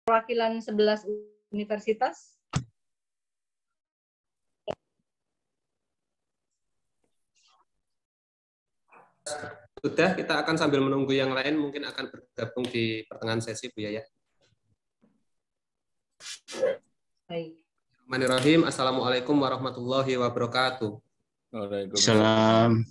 Perwakilan 11 universitas. Sudah, kita akan sambil menunggu yang lain, mungkin akan bergabung di pertengahan sesi, Bu Yaya. Baik. Bismillahirrahmanirrahim. Assalamualaikum warahmatullahi wabarakatuh. Waalaikumsalam.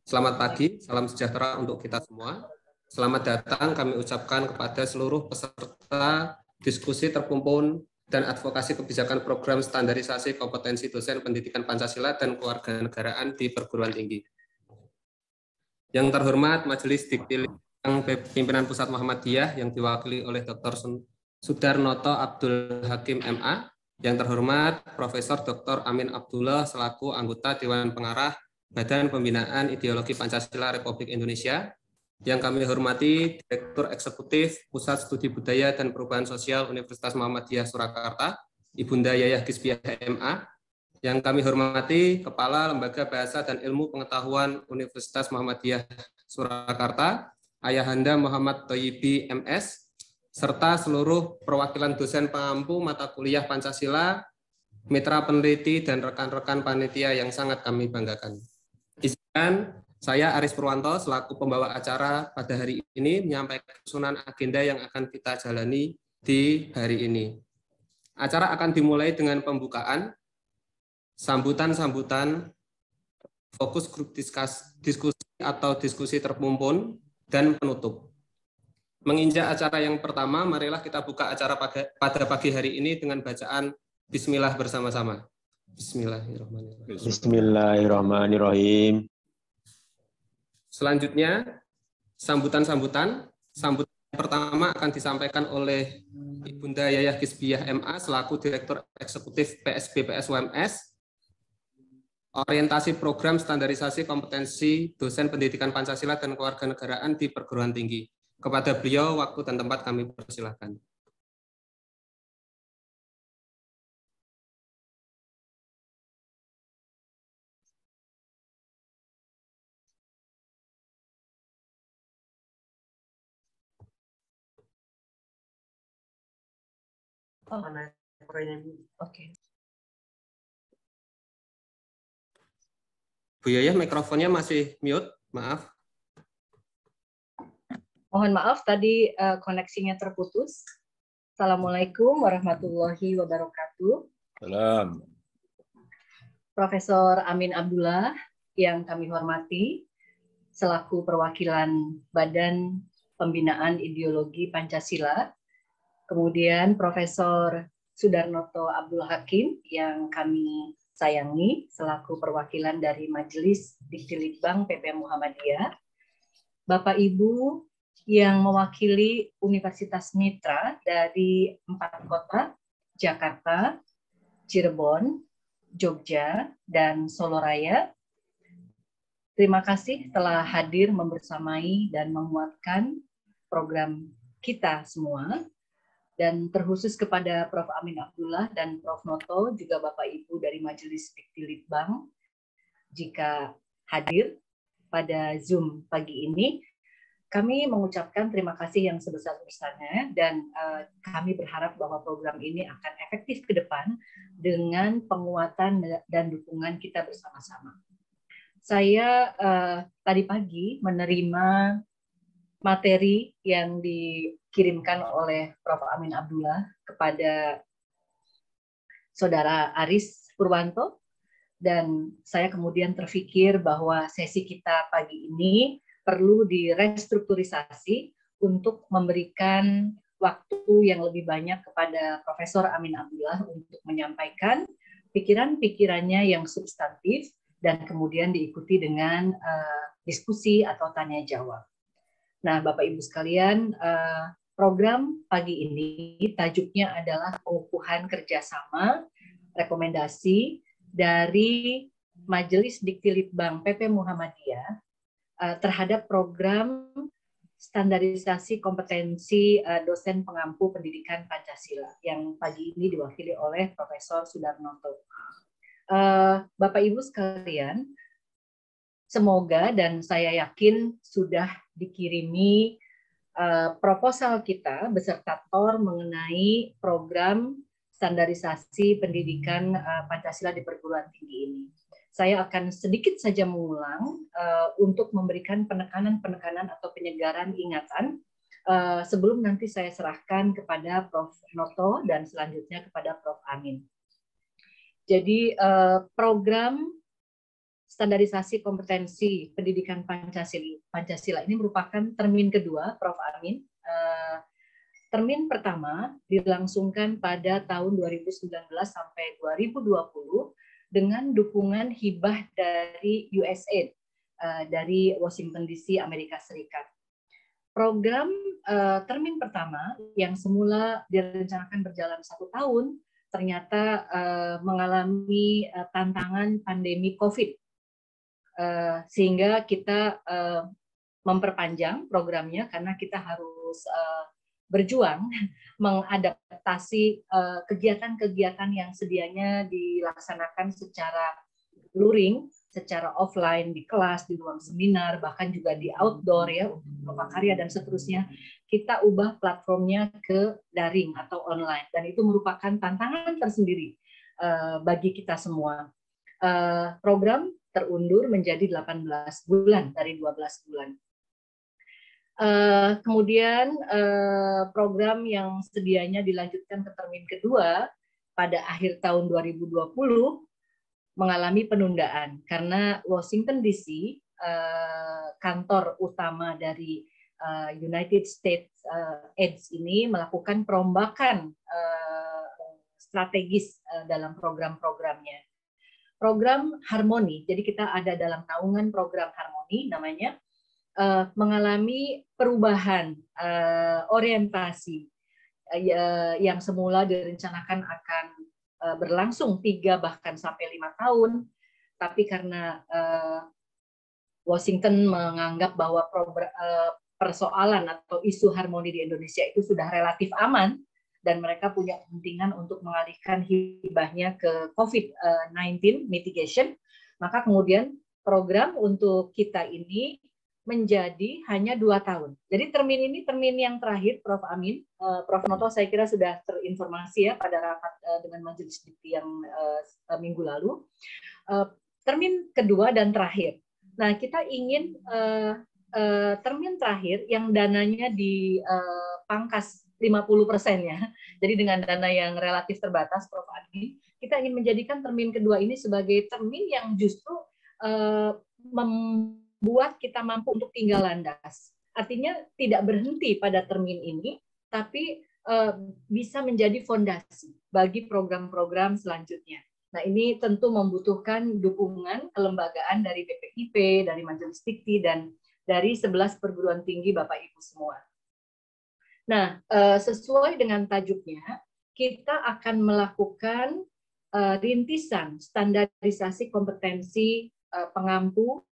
Selamat pagi, salam sejahtera untuk kita semua. Selamat datang kami ucapkan kepada seluruh peserta diskusi terkumpul dan advokasi kebijakan program standarisasi kompetensi dosen pendidikan Pancasila dan kewarganegaraan di perguruan tinggi. Yang terhormat Majelis Dikti Pimpinan Pusat Muhammadiyah yang diwakili oleh Dr. Sudarnoto Abdul Hakim MA, yang terhormat Profesor Dr. Amin Abdullah selaku anggota Dewan Pengarah Badan Pembinaan Ideologi Pancasila Republik Indonesia, yang kami hormati Direktur Eksekutif Pusat Studi Budaya dan Perubahan Sosial Universitas Muhammadiyah Surakarta, Ibunda Yayah Gisbiah MA, yang kami hormati Kepala Lembaga Bahasa dan Ilmu Pengetahuan Universitas Muhammadiyah Surakarta, Ayahanda Muhammad Thayyibi MS, serta seluruh perwakilan dosen pengampu mata kuliah Pancasila, mitra peneliti, dan rekan-rekan panitia yang sangat kami banggakan. Izinkan saya Aris Purwanto selaku pembawa acara pada hari ini menyampaikan susunan agenda yang akan kita jalani di hari ini. Acara akan dimulai dengan pembukaan, sambutan-sambutan, fokus grup diskusi atau diskusi terkumpul, dan penutup. Menginjak acara yang pertama, marilah kita buka acara pada pagi hari ini dengan bacaan Bismillah bersama-sama. Bismillahirrahmanirrahim. Bismillahirrahmanirrahim. Selanjutnya, sambutan-sambutan. Sambutan pertama akan disampaikan oleh Ibunda Yayah Gisbiah MA selaku Direktur Eksekutif PSBPS UMS, orientasi program standarisasi kompetensi dosen pendidikan Pancasila dan kewarganegaraan di perguruan tinggi. Kepada beliau, waktu dan tempat kami persilakan. Oke. Bu Yayah, mikrofonnya masih mute, maaf. Mohon maaf tadi koneksinya terputus. Assalamualaikum warahmatullahi wabarakatuh. Salam. Profesor Amin Abdullah yang kami hormati selaku perwakilan Badan Pembinaan Ideologi Pancasila. Kemudian Profesor Sudarnoto Abdul Hakim yang kami sayangi selaku perwakilan dari Majelis Diktilitbang PP Muhammadiyah. Bapak Ibu yang mewakili Universitas Mitra dari 4 kota, Jakarta, Cirebon, Jogja, dan Soloraya. Terima kasih telah hadir membersamai dan menguatkan program kita semua. Dan terkhusus kepada Prof. Amin Abdullah dan Prof. Noto, juga Bapak Ibu dari Majelis Diktilitbang, jika hadir pada Zoom pagi ini, kami mengucapkan terima kasih yang sebesar-besarnya dan kami berharap bahwa program ini akan efektif ke depan dengan penguatan dan dukungan kita bersama-sama. Saya tadi pagi menerima materi yang dikirimkan oleh Prof. Amin Abdullah kepada Saudara Aris Purwanto, dan saya kemudian terpikir bahwa sesi kita pagi ini perlu direstrukturisasi untuk memberikan waktu yang lebih banyak kepada Profesor Amin Abdullah untuk menyampaikan pikiran-pikirannya yang substantif dan kemudian diikuti dengan diskusi atau tanya jawab. Nah, Bapak Ibu sekalian, program pagi ini tajuknya adalah pengukuhan kerjasama rekomendasi dari Majelis Diktilitbang PP Muhammadiyah terhadap program standarisasi kompetensi dosen pengampu pendidikan Pancasila yang pagi ini diwakili oleh Profesor Sudarnoto. Bapak Ibu sekalian, semoga dan saya yakin sudah dikirimi proposal kita beserta TOR mengenai program standarisasi pendidikan Pancasila di perguruan tinggi ini. Saya akan sedikit saja mengulang untuk memberikan penekanan-penekanan atau penyegaran ingatan sebelum nanti saya serahkan kepada Prof. Noto dan selanjutnya kepada Prof. Amin. Jadi program standarisasi kompetensi pendidikan Pancasila ini merupakan termin kedua, Prof. Amin. Termin pertama dilangsungkan pada tahun 2019 sampai 2020 dengan dukungan hibah dari USAID, dari Washington DC, Amerika Serikat. Program termin pertama yang semula direncanakan berjalan 1 tahun, ternyata mengalami tantangan pandemi COVID, sehingga kita memperpanjang programnya karena kita harus berjuang mengadaptasi kegiatan-kegiatan yang sedianya dilaksanakan secara luring, secara offline di kelas, di ruang seminar, bahkan juga di outdoor ya, karya dan seterusnya. Kita ubah platformnya ke daring atau online, dan itu merupakan tantangan tersendiri bagi kita semua. Program terundur menjadi 18 bulan dari 12 bulan. Kemudian program yang sedianya dilanjutkan ke termin kedua pada akhir tahun 2020 mengalami penundaan karena Washington DC, kantor utama dari United States AIDS ini melakukan perombakan strategis dalam program-programnya. Program Harmoni, jadi kita ada dalam naungan program Harmoni namanya, mengalami perubahan orientasi yang semula direncanakan akan berlangsung 3 bahkan sampai 5 tahun, tapi karena Washington menganggap bahwa persoalan atau isu harmoni di Indonesia itu sudah relatif aman dan mereka punya kepentingan untuk mengalihkan hibahnya ke COVID-19 mitigation, maka kemudian program untuk kita ini menjadi hanya 2 tahun. Jadi termin ini termin yang terakhir, Prof. Amin. Prof. Noto saya kira sudah terinformasi ya pada rapat dengan Majelis Dikti yang minggu lalu. Termin kedua dan terakhir. Nah, kita ingin termin terakhir yang dananya dipangkas 50% ya. Jadi dengan dana yang relatif terbatas, Prof. Amin, kita ingin menjadikan termin kedua ini sebagai termin yang justru membuat kita mampu untuk tinggal landas. Artinya tidak berhenti pada termin ini, tapi bisa menjadi fondasi bagi program-program selanjutnya. Nah, ini tentu membutuhkan dukungan kelembagaan dari BPIP, dari Majelis Dikti, dan dari 11 perguruan tinggi Bapak Ibu semua. Nah, sesuai dengan tajuknya, kita akan melakukan rintisan standarisasi kompetensi pengampu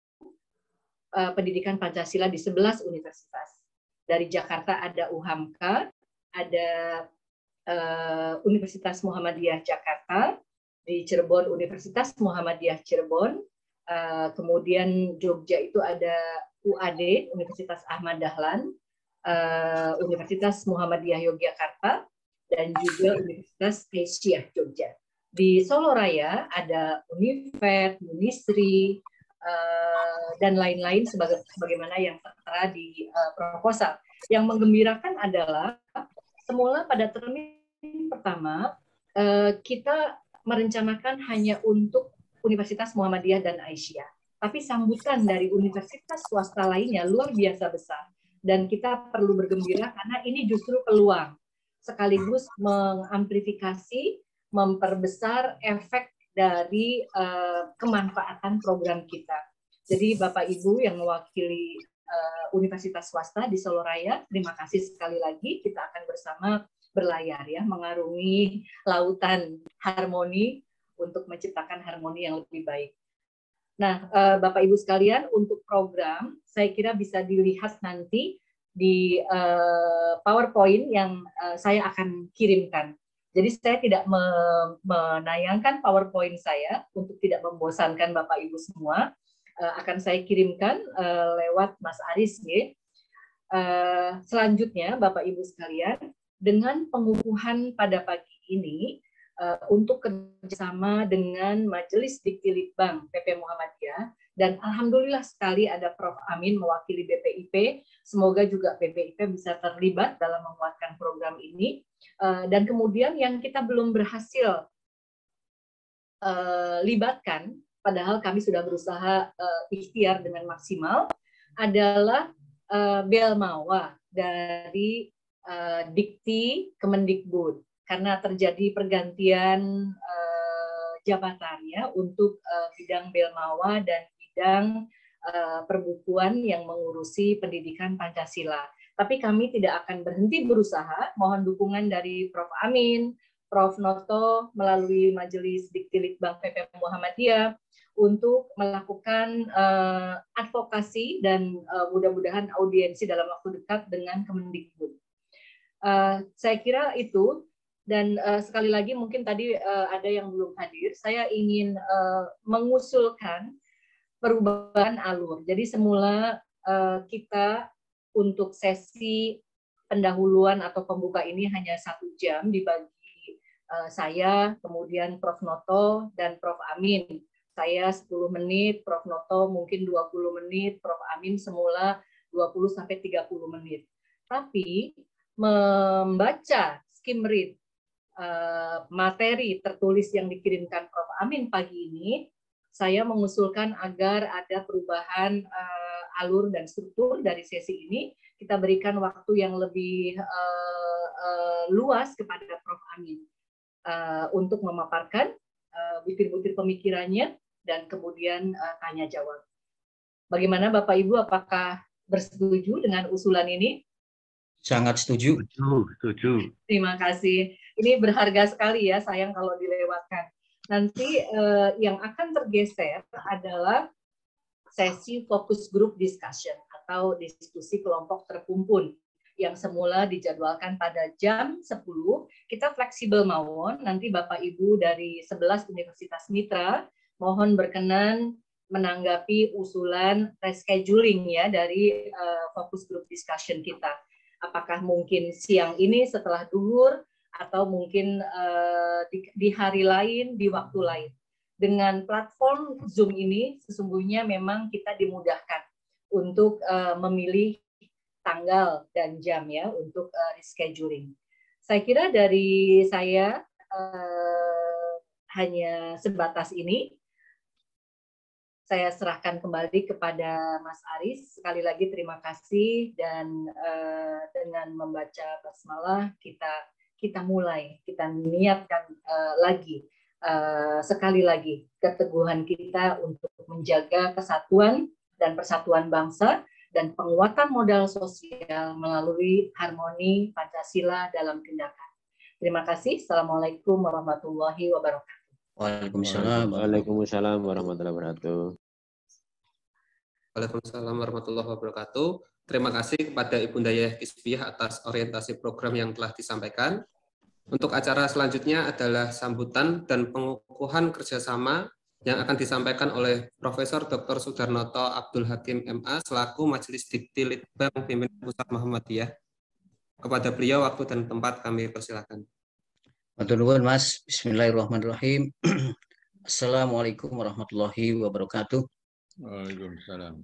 pendidikan Pancasila di 11 universitas. Dari Jakarta ada UHAMKA, ada Universitas Muhammadiyah Jakarta, di Cirebon Universitas Muhammadiyah Cirebon, kemudian Jogja itu ada UAD, Universitas Ahmad Dahlan, Universitas Muhammadiyah Yogyakarta, dan juga Universitas Asia Jogja. Di Solo Raya ada Unifed, Unisri, dan lain-lain sebagaimana yang tertera di proposal. Yang menggembirakan adalah semula pada termin pertama kita merencanakan hanya untuk Universitas Muhammadiyah dan Aisyah, tapi sambutan dari universitas swasta lainnya luar biasa besar, dan kita perlu bergembira karena ini justru peluang sekaligus mengamplifikasi, memperbesar efek dari kemanfaatan program kita. Jadi Bapak Ibu yang mewakili universitas swasta di Solo Raya, terima kasih sekali lagi. Kita akan bersama berlayar ya, mengarungi lautan harmoni untuk menciptakan harmoni yang lebih baik. Nah, Bapak Ibu sekalian, untuk program saya kira bisa dilihat nanti di PowerPoint yang saya akan kirimkan. Jadi saya tidak menayangkan PowerPoint saya untuk tidak membosankan Bapak Ibu semua. Akan saya kirimkan lewat Mas Aris ya. Selanjutnya, Bapak Ibu sekalian, dengan pengukuhan pada pagi ini untuk kerjasama dengan Majelis Diktilitbang PP Muhammadiyah, dan alhamdulillah sekali ada Prof. Amin mewakili BPIP. Semoga juga BPIP bisa terlibat dalam menguatkan program ini. Dan kemudian yang kita belum berhasil libatkan, padahal kami sudah berusaha ikhtiar dengan maksimal, adalah Belmawa dari Dikti Kemendikbud, karena terjadi pergantian jabatannya untuk bidang Belmawa dan bidang perbukuan yang mengurusi pendidikan Pancasila. Tapi kami tidak akan berhenti berusaha, mohon dukungan dari Prof. Amin, Prof. Noto melalui Majelis Diktilitbang PP Muhammadiyah untuk melakukan advokasi dan mudah-mudahan audiensi dalam waktu dekat dengan Kemendikbud. Saya kira itu, dan sekali lagi mungkin tadi ada yang belum hadir, saya ingin mengusulkan perubahan alur. Jadi semula kita untuk sesi pendahuluan atau pembuka ini hanya 1 jam dibagi saya, kemudian Prof. Noto dan Prof. Amin. Saya 10 menit, Prof. Noto mungkin 20 menit, Prof. Amin semula 20-30 menit. Tapi membaca skim read materi tertulis yang dikirimkan Prof. Amin pagi ini, saya mengusulkan agar ada perubahan alur dan struktur dari sesi ini. Kita berikan waktu yang lebih luas kepada Prof. Amin untuk memaparkan butir-butir pemikirannya dan kemudian tanya jawab. Bagaimana Bapak Ibu, apakah bersetuju dengan usulan ini? Sangat setuju. Setuju. Terima kasih. Ini berharga sekali ya, sayang kalau dilewatkan. Nanti yang akan tergeser adalah sesi fokus group discussion atau diskusi kelompok terkumpul yang semula dijadwalkan pada jam 10. Kita fleksibel mawon, nanti Bapak Ibu dari 11 Universitas Mitra mohon berkenan menanggapi usulan rescheduling ya dari fokus group discussion kita. Apakah mungkin siang ini setelah duhur atau mungkin di hari lain, di waktu lain. Dengan platform Zoom ini sesungguhnya memang kita dimudahkan untuk memilih tanggal dan jam ya untuk rescheduling. Saya kira dari saya hanya sebatas ini. Saya serahkan kembali kepada Mas Aris. Sekali lagi terima kasih, dan dengan membaca basmalah kita mulai, kita niatkan lagi sekali lagi keteguhan kita untuk menjaga kesatuan dan persatuan bangsa dan penguatan modal sosial melalui harmoni Pancasila dalam tindakan. Terima kasih. Assalamualaikum warahmatullahi wabarakatuh. Waalaikumsalam. Waalaikumsalam warahmatullahi wabarakatuh. Waalaikumsalam warahmatullahi wabarakatuh. Terima kasih kepada Ibu Yayah Kisbiyah atas orientasi program yang telah disampaikan. Untuk acara selanjutnya adalah sambutan dan pengukuhan kerjasama yang akan disampaikan oleh Profesor Dr. Sudarnoto Abdul Hakim MA selaku Majelis Diktilitbang Pimpinan Pusat Muhammadiyah. Kepada beliau waktu dan tempat kami persilakan. Matur nuwun Mas. Bismillahirrahmanirrahim. Assalamualaikum warahmatullahi wabarakatuh. Waalaikumsalam.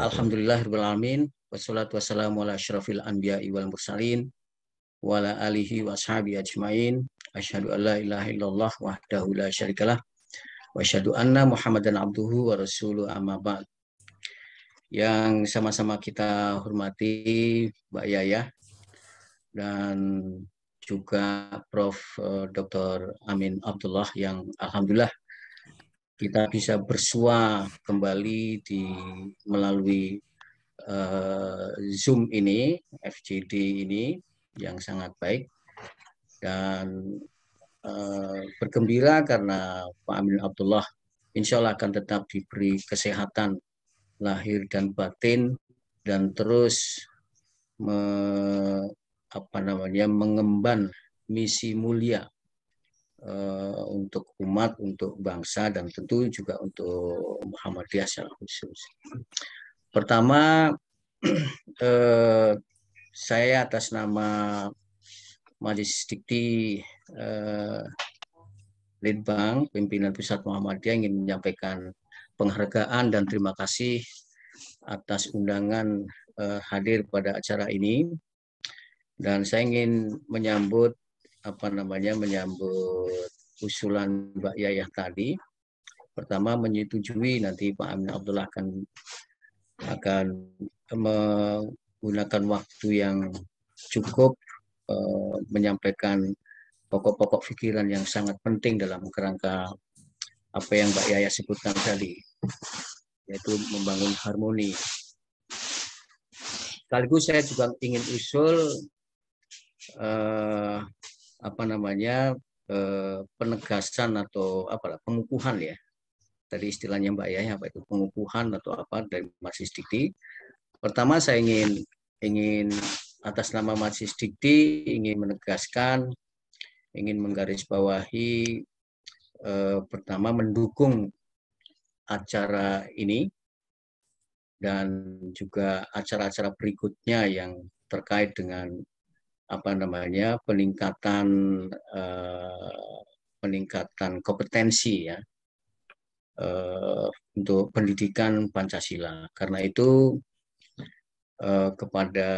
Alhamdulillahirabbil alamin wassalatu wassalamu ala asyrafil anbiya'i wal mursalin wa ala alihi wa ashabihi ajmain. Asyhadu an la ilaha illallah wahdahu la syarikalah wa asyhadu anna Muhammadan abduhu wa rasuluhu amma ba'd. Yang sama-sama kita hormati Mbak Yayah dan juga Prof. Dr. Amin Abdullah yang alhamdulillah kita bisa bersua kembali melalui Zoom ini, FGD ini yang sangat baik, dan bergembira karena Pak Amin Abdullah insya Allah akan tetap diberi kesehatan lahir dan batin dan terus mengemban misi mulia untuk umat, untuk bangsa, dan tentu juga untuk Muhammadiyah secara khusus. Pertama, saya atas nama Majelis Dikti Litbang, pimpinan Pusat Muhammadiyah ingin menyampaikan penghargaan dan terima kasih atas undangan hadir pada acara ini. Dan saya ingin menyambut menyambut usulan Mbak Yayah tadi. Pertama, menyetujui nanti Pak Amin Abdullah akan menggunakan waktu yang cukup menyampaikan pokok-pokok pikiran yang sangat penting dalam kerangka apa yang Mbak Yayah sebutkan tadi, yaitu membangun harmoni. Sekaligus saya juga ingin usul penegasan atau pengukuhan ya. Tadi istilahnya Mbak Yayah apa itu pengukuhan atau apa dari Majelis Dikti. Pertama saya ingin atas nama Majelis Dikti ingin menegaskan, ingin menggarisbawahi pertama mendukung acara ini dan juga acara-acara berikutnya yang terkait dengan peningkatan kompetensi ya untuk pendidikan Pancasila. Karena itu kepada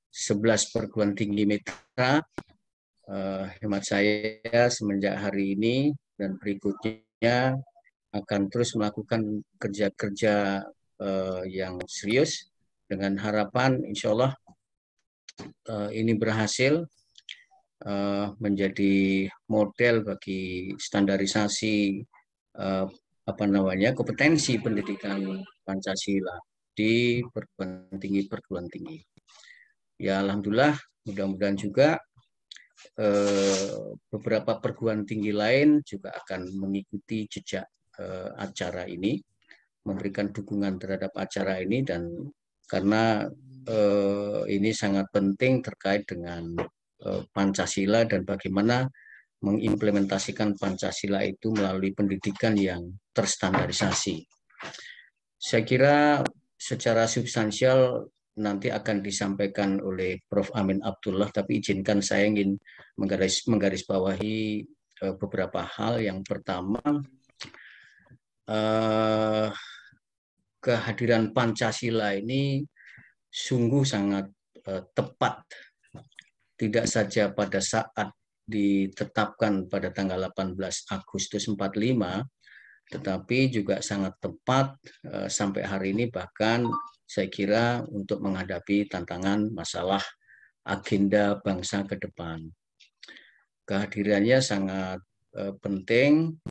11 perguruan tinggi mitra, hemat saya semenjak hari ini dan berikutnya akan terus melakukan kerja-kerja yang serius dengan harapan insya Allah ini berhasil menjadi model bagi standarisasi kompetensi pendidikan Pancasila di perguruan tinggi. Ya alhamdulillah, mudah-mudahan juga beberapa perguruan tinggi lain juga akan mengikuti jejak acara ini, memberikan dukungan terhadap acara ini, dan karena ini sangat penting terkait dengan Pancasila dan bagaimana mengimplementasikan Pancasila itu melalui pendidikan yang terstandarisasi. Saya kira secara substansial nanti akan disampaikan oleh Prof. Amin Abdullah, tapi izinkan saya ingin menggarisbawahi beberapa hal. Yang pertama, kehadiran Pancasila ini sungguh sangat tepat, tidak saja pada saat ditetapkan pada tanggal 18 Agustus 45, tetapi juga sangat tepat sampai hari ini, bahkan saya kira untuk menghadapi tantangan masalah agenda bangsa ke depan. Kehadirannya sangat penting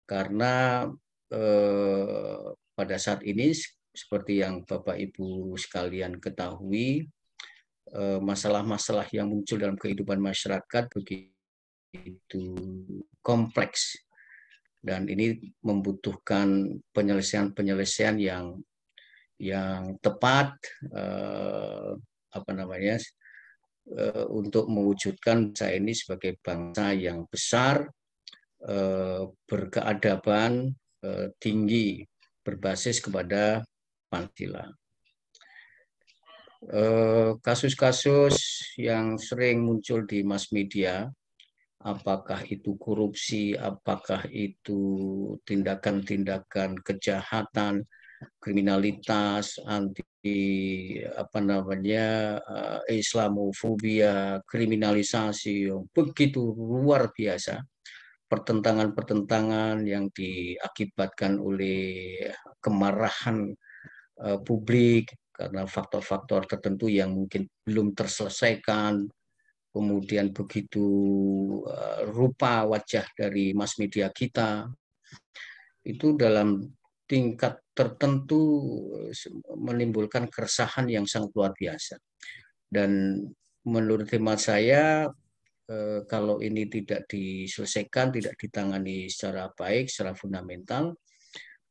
karena pada saat ini seperti yang Bapak Ibu sekalian ketahui, masalah-masalah yang muncul dalam kehidupan masyarakat begitu kompleks dan ini membutuhkan penyelesaian yang tepat untuk mewujudkan bangsa ini sebagai bangsa yang besar, berkeadaban tinggi, berbasis kepada Pancasila. Kasus-kasus yang sering muncul di mass media, apakah itu korupsi, apakah itu tindakan-tindakan kejahatan, kriminalitas, Islamofobia, kriminalisasi yang begitu luar biasa, pertentangan-pertentangan yang diakibatkan oleh kemarahan publik karena faktor-faktor tertentu yang mungkin belum terselesaikan, kemudian begitu rupa wajah dari mass media kita, itu dalam tingkat tertentu menimbulkan keresahan yang sangat luar biasa. Dan menurut hemat saya, kalau ini tidak diselesaikan, tidak ditangani secara baik, secara fundamental,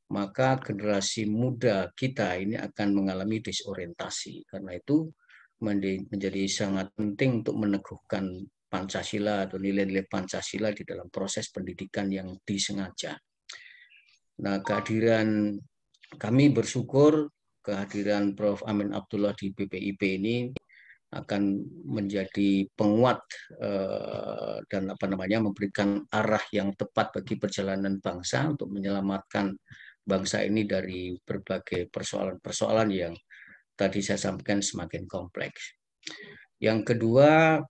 maka generasi muda kita ini akan mengalami disorientasi. Karena itu menjadi sangat penting untuk meneguhkan Pancasila atau nilai-nilai Pancasila di dalam proses pendidikan yang disengaja. Nah, kehadiran kami bersyukur kehadiran Prof. Amin Abdullah di BPIP ini akan menjadi penguat dan memberikan arah yang tepat bagi perjalanan bangsa untuk menyelamatkan bangsa ini dari berbagai persoalan-persoalan yang tadi saya sampaikan semakin kompleks. Yang kedua,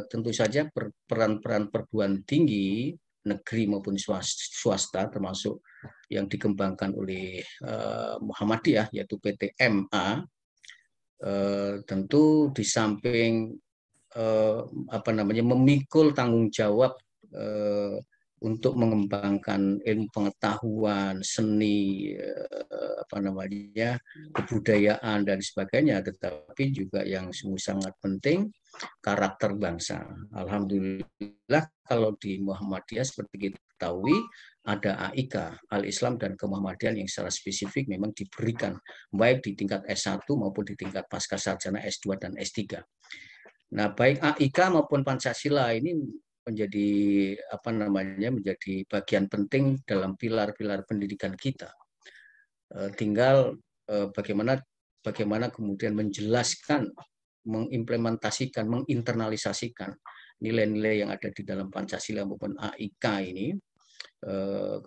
tentu saja peran-peran perguruan tinggi negeri maupun swasta termasuk yang dikembangkan oleh Muhammadiyah yaitu PTMA, tentu di samping memikul tanggung jawab untuk mengembangkan ilmu pengetahuan, seni, kebudayaan dan sebagainya, tetapi juga yang sungguh sangat penting karakter bangsa. Alhamdulillah kalau di Muhammadiyah seperti kita ketahui ada AIK, Al-Islam dan Kemuhammadian yang secara spesifik memang diberikan baik di tingkat S1 maupun di tingkat pasca sarjana S2 dan S3. Nah, baik AIK maupun Pancasila ini menjadi menjadi bagian penting dalam pilar-pilar pendidikan kita. Tinggal bagaimana kemudian menjelaskan, mengimplementasikan, menginternalisasikan nilai-nilai yang ada di dalam Pancasila maupun AIK ini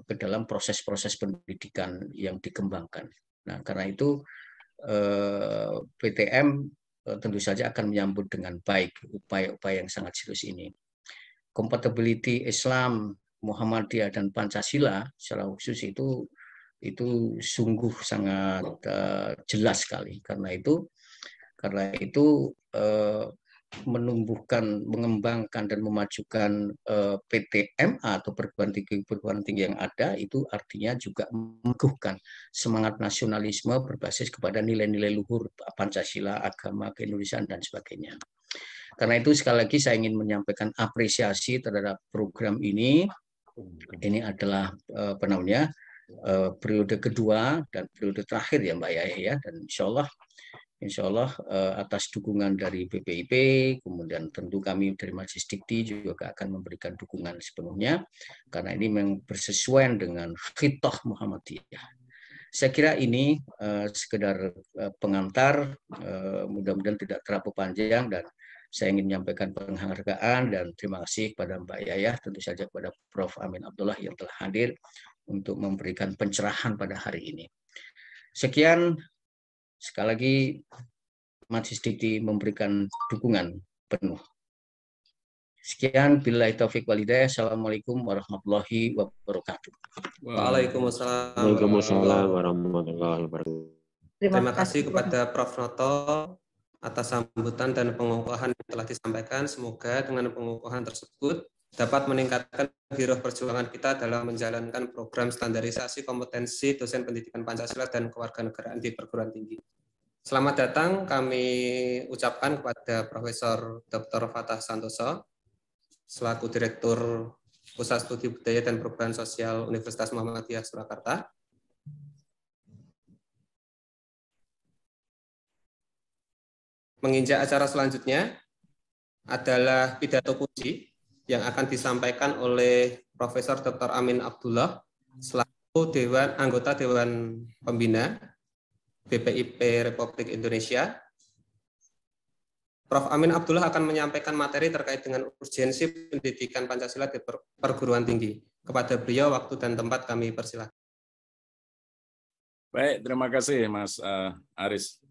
ke dalam proses-proses pendidikan yang dikembangkan. Nah, karena itu PTM tentu saja akan menyambut dengan baik upaya-upaya yang sangat serius ini. Compatibility Islam, Muhammadiyah dan Pancasila secara khusus itu sungguh sangat jelas sekali. Karena itu menumbuhkan, mengembangkan dan memajukan PTMA atau perguruan tinggi yang ada itu artinya juga meneguhkan semangat nasionalisme berbasis kepada nilai-nilai luhur Pancasila, agama, keindonesiaan dan sebagainya. Karena itu sekali lagi saya ingin menyampaikan apresiasi terhadap program ini. Ini adalah periode kedua dan periode terakhir ya Mbak Yaya ya, dan Insya Allah atas dukungan dari BPIP, kemudian tentu kami dari Majelis Dikti juga akan memberikan dukungan sepenuhnya, karena ini memang bersesuaian dengan khitoh Muhammadiyah. Saya kira ini sekedar pengantar, mudah-mudahan tidak terlalu panjang, dan saya ingin menyampaikan penghargaan dan terima kasih kepada Mbak Yayah, tentu saja kepada Prof. Amin Abdullah yang telah hadir untuk memberikan pencerahan pada hari ini. Sekian. Sekali lagi, Majelis Dikti memberikan dukungan penuh. Sekian, billahi taufiq wal hidayah. Assalamualaikum warahmatullahi wabarakatuh. Waalaikumsalam warahmatullahi wabarakatuh. Terima kasih kepada Prof. Noto atas sambutan dan pengukuhan yang telah disampaikan. Semoga dengan pengukuhan tersebut dapat meningkatkan giroh perjuangan kita dalam menjalankan program standarisasi kompetensi dosen pendidikan Pancasila dan kewarganegaraan di perguruan tinggi. Selamat datang kami ucapkan kepada Profesor Dr. Fatah Santoso selaku Direktur Pusat Studi Budaya dan Perubahan Sosial Universitas Muhammadiyah Surakarta. Menginjak acara selanjutnya adalah pidato puji yang akan disampaikan oleh Profesor Dr. Amin Abdullah selaku anggota Dewan Pembina BPIP Republik Indonesia. Prof. Amin Abdullah akan menyampaikan materi terkait dengan urgensi pendidikan Pancasila di perguruan tinggi. Kepada beliau waktu dan tempat kami persilahkan. Baik, terima kasih Mas Aris.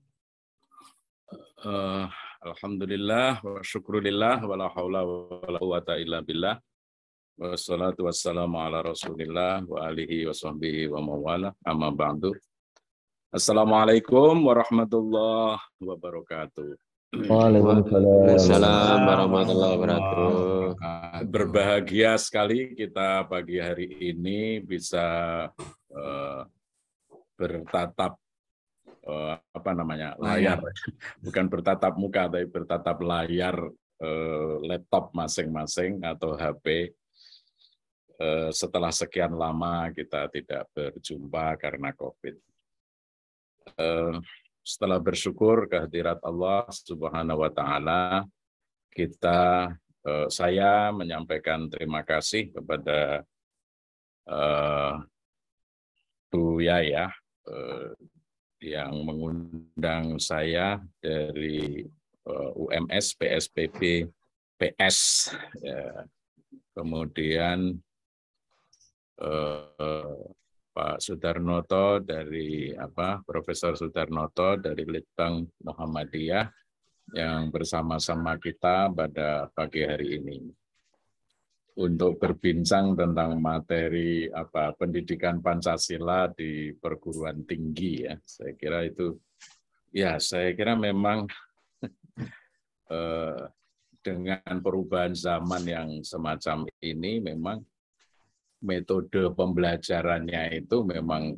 Alhamdulillah wa syukurillah wa la haula wa la quwata illa billah. Wassalatu wassalamu ala Rasulillah wa alihi wa sahbihi wa mawala. Amma ba'du. Assalamualaikum warahmatullahi wabarakatuh. Waalaikumsalam warahmatullahi wabarakatuh. Berbahagia sekali kita pagi hari ini bisa bertatap layar, bukan bertatap muka tapi bertatap layar laptop masing-masing atau HP. Setelah sekian lama kita tidak berjumpa karena COVID. Setelah bersyukur kehadirat Allah Subhanahu wa Ta'ala, saya menyampaikan terima kasih kepada Bu Yayah yang mengundang saya dari UMS, PSPB, PS, ya. Kemudian Pak Sudarnoto dari Profesor Sudarnoto dari Litbang Muhammadiyah yang bersama-sama kita pada pagi hari ini untuk berbincang tentang materi pendidikan Pancasila di perguruan tinggi ya. Saya kira itu saya kira memang dengan perubahan zaman yang semacam ini memang metode pembelajarannya itu memang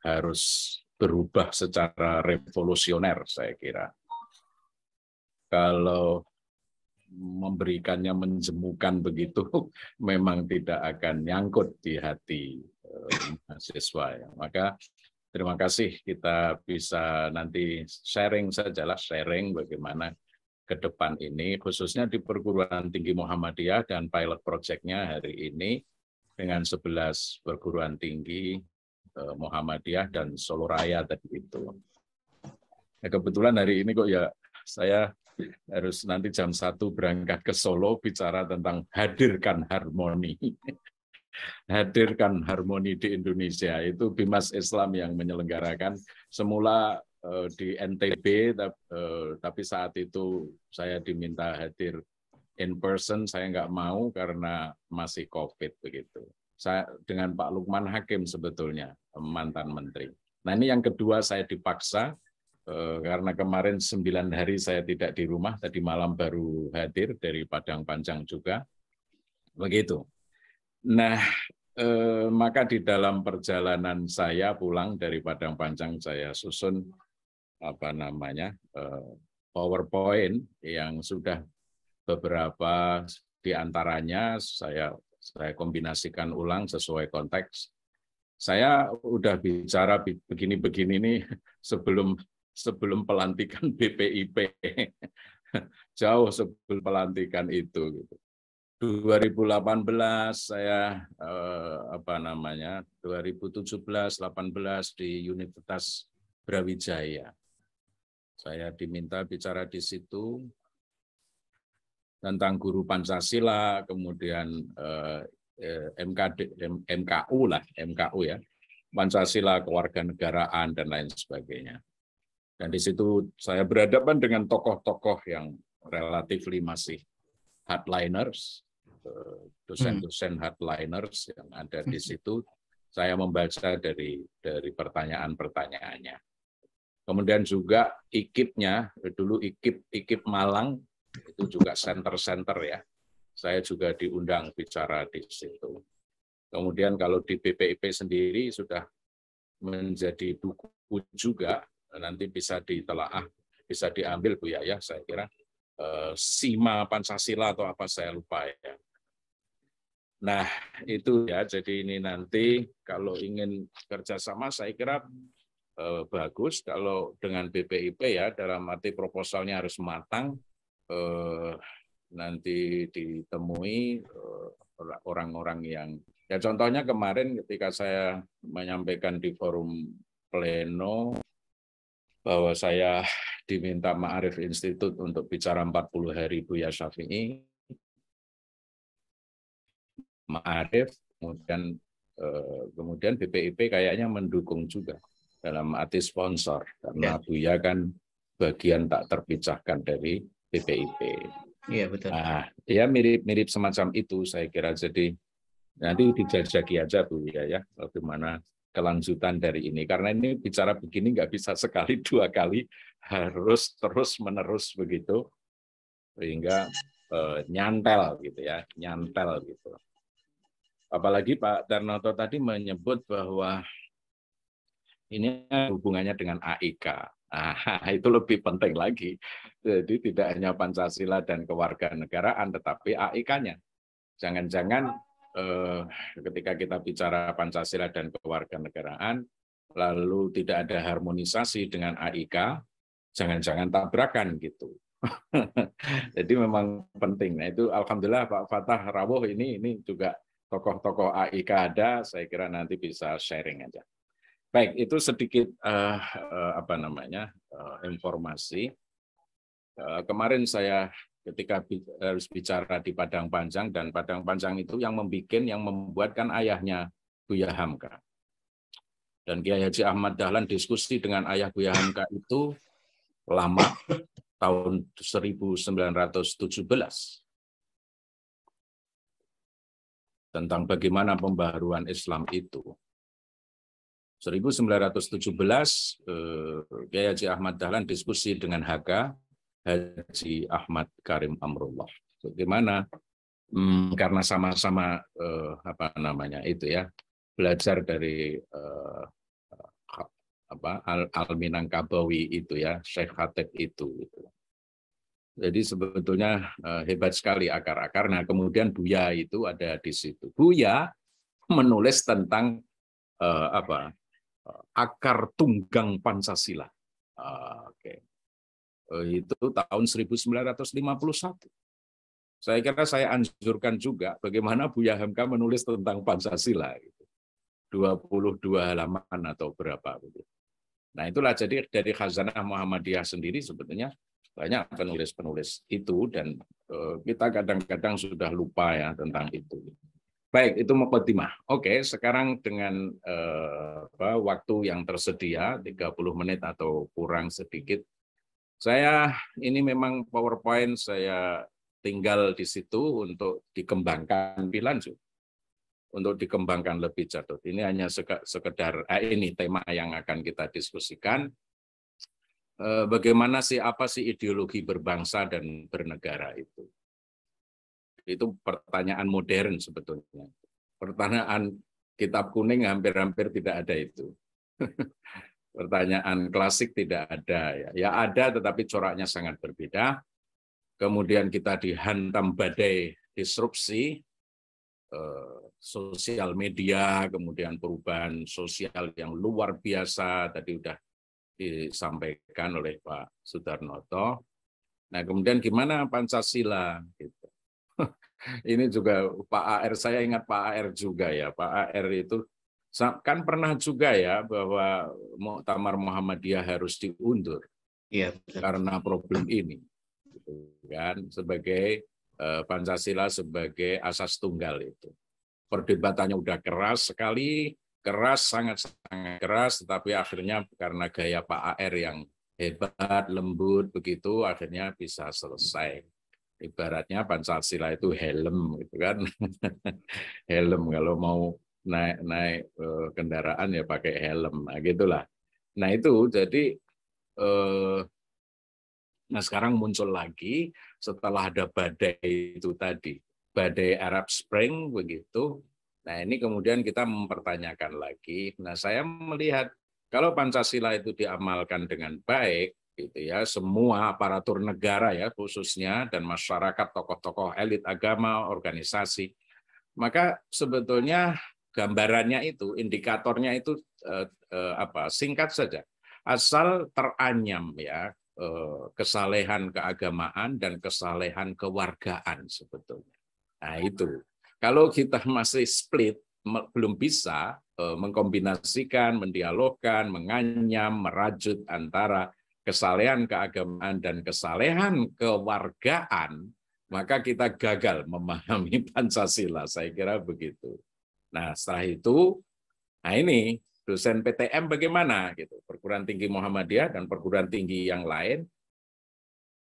harus berubah secara revolusioner saya kira. Kalau memberikannya menjemukan begitu memang tidak akan nyangkut di hati mahasiswa ya. Maka terima kasih kita bisa nanti sharing bagaimana ke depan ini khususnya di perguruan tinggi Muhammadiyah dan pilot project-nya hari ini dengan 11 perguruan tinggi Muhammadiyah dan Solo Raya tadi itu. Nah, kebetulan hari ini kok ya saya harus nanti jam 1 berangkat ke Solo bicara tentang hadirkan harmoni. Hadirkan harmoni di Indonesia. Itu Bimas Islam yang menyelenggarakan. Semula di NTB, tapi saat itu saya diminta hadir in person, saya nggak mau karena masih COVID begitu. Saya dengan Pak Lukman Hakim sebetulnya, mantan menteri. Nah ini yang kedua saya dipaksa, karena kemarin 9 hari saya tidak di rumah, tadi malam baru hadir dari Padang Panjang juga, begitu. Nah, maka di dalam perjalanan saya pulang dari Padang Panjang saya susun PowerPoint yang sudah beberapa di antaranya saya kombinasikan ulang sesuai konteks. Saya udah bicara begini-begini nih sebelum pelantikan BPIP, jauh sebelum pelantikan itu. 2018 saya 2017-18 di Universitas Brawijaya. Saya diminta bicara di situ tentang guru Pancasila, kemudian MKU ya, Pancasila, kewarganegaraan dan lain sebagainya. Dan di situ saya berhadapan dengan tokoh-tokoh yang relatif masih hardliners, dosen-dosen hardliners yang ada di situ. Saya membaca dari pertanyaan-pertanyaannya. Kemudian juga IKIP-nya, dulu IKIP Malang, itu juga center-center ya. Saya juga diundang bicara di situ. Kemudian kalau di BPIP sendiri sudah menjadi buku juga, nanti bisa ditelaah, bisa diambil Bu Yaya, saya kira. Sima Pancasila atau apa saya lupa ya. Nah itu ya, jadi ini nanti kalau ingin kerjasama saya kira bagus kalau dengan BPIP ya, dalam arti proposalnya harus matang, nanti ditemui orang-orang yang ya, contohnya kemarin ketika saya menyampaikan di forum pleno bahwa saya diminta Ma'arif Institute untuk bicara 40 hari Buya Syafi'i, Ma'arif, kemudian BPIP kayaknya mendukung juga dalam arti sponsor, karena Buya kan bagian tak terpisahkan dari BPIP. Iya betul. Nah, ya mirip semacam itu saya kira. Jadi nanti dijajaki aja Bu ya, bagaimana kelanjutan dari ini. Karena ini bicara begini nggak bisa sekali, 2 kali, harus terus-menerus begitu, sehingga nyantel gitu ya, nyantel gitu. Apalagi Pak Darnoto tadi menyebut bahwa ini hubungannya dengan AIK. Nah, itu lebih penting lagi. Jadi tidak hanya Pancasila dan kewarganegaraan, tetapi AIK-nya. Jangan-jangan ketika kita bicara Pancasila dan kewarganegaraan, lalu tidak ada harmonisasi dengan AIK, jangan-jangan tabrakan gitu. Jadi memang penting. Nah itu alhamdulillah Pak Fatah Rawuh ini juga tokoh-tokoh AIK ada, saya kira nanti bisa sharing aja. Baik, itu sedikit informasi. Kemarin saya ketika harus bicara di Padang Panjang, dan Padang Panjang itu yang membuatkan ayahnya Buya Hamka. Dan Kiai Haji Ahmad Dahlan diskusi dengan ayah Buya Hamka itu lama, tahun 1917, tentang bagaimana pembaharuan Islam itu. 1917, Kiai Haji Ahmad Dahlan diskusi dengan Haji Ahmad Karim Amrullah. Bagaimana? Karena sama-sama belajar dari Al-Minangkabawi itu ya, Syekh Khatib itu. Jadi sebetulnya hebat sekali akar-akar. Nah, kemudian Buya itu ada di situ. Buya menulis tentang akar tunggang Pancasila. Itu tahun 1951. Saya kira saya anjurkan juga bagaimana Buya Hamka menulis tentang Pancasila. 22 halaman atau berapa. Nah, itulah jadi dari Khazanah Muhammadiyah sendiri sebetulnya banyak penulis-penulis itu, dan kita kadang-kadang sudah lupa ya tentang itu. Baik, itu muqaddimah. Oke, sekarang dengan waktu yang tersedia 30 menit atau kurang sedikit, saya ini memang PowerPoint saya tinggal di situ untuk dikembangkan lebih lanjut, untuk dikembangkan lebih jadul. Ini hanya sekedar ini tema yang akan kita diskusikan. Bagaimana sih, apa sih ideologi berbangsa dan bernegara itu? Itu pertanyaan modern sebetulnya. Pertanyaan kitab kuning hampir-hampir tidak ada itu. Pertanyaan klasik tidak ada. Ya ada, tetapi coraknya sangat berbeda. Kemudian kita dihantam badai disrupsi, sosial media, kemudian perubahan sosial yang luar biasa, tadi sudah disampaikan oleh Pak Sudarnoto. Nah, kemudian gimana Pancasila? Gitu. Ini juga Pak AR, saya ingat Pak AR juga ya. Pak AR itu kan pernah juga ya bahwa Muktamar Muhammadiyah harus diundur karena problem ini. Gitu kan, sebagai Pancasila sebagai asas tunggal itu. Perdebatannya udah keras sekali, sangat-sangat keras, tetapi akhirnya karena gaya Pak AR yang hebat, lembut begitu, akhirnya bisa selesai. Ibaratnya Pancasila itu helm gitu kan. Helm, kalau mau naik kendaraan ya pakai helm, nah gitulah. Nah itu jadi nah sekarang muncul lagi setelah ada badai itu tadi, badai Arab Spring begitu. Nah ini kemudian kita mempertanyakan lagi. Nah saya melihat kalau Pancasila itu diamalkan dengan baik, gitu ya, semua aparatur negara ya khususnya dan masyarakat, tokoh-tokoh elit agama, organisasi, maka sebetulnya gambarannya itu, indikatornya itu singkat saja, asal teranyam ya kesalehan keagamaan dan kesalehan kewargaan sebetulnya. Nah itu, kalau kita masih split, belum bisa mengkombinasikan, mendialogkan, menganyam, merajut antara kesalehan keagamaan dan kesalehan kewargaan, maka kita gagal memahami Pancasila. Saya kira begitu. Nah, setelah itu, nah ini dosen PTM bagaimana gitu, perguruan tinggi Muhammadiyah dan perguruan tinggi yang lain,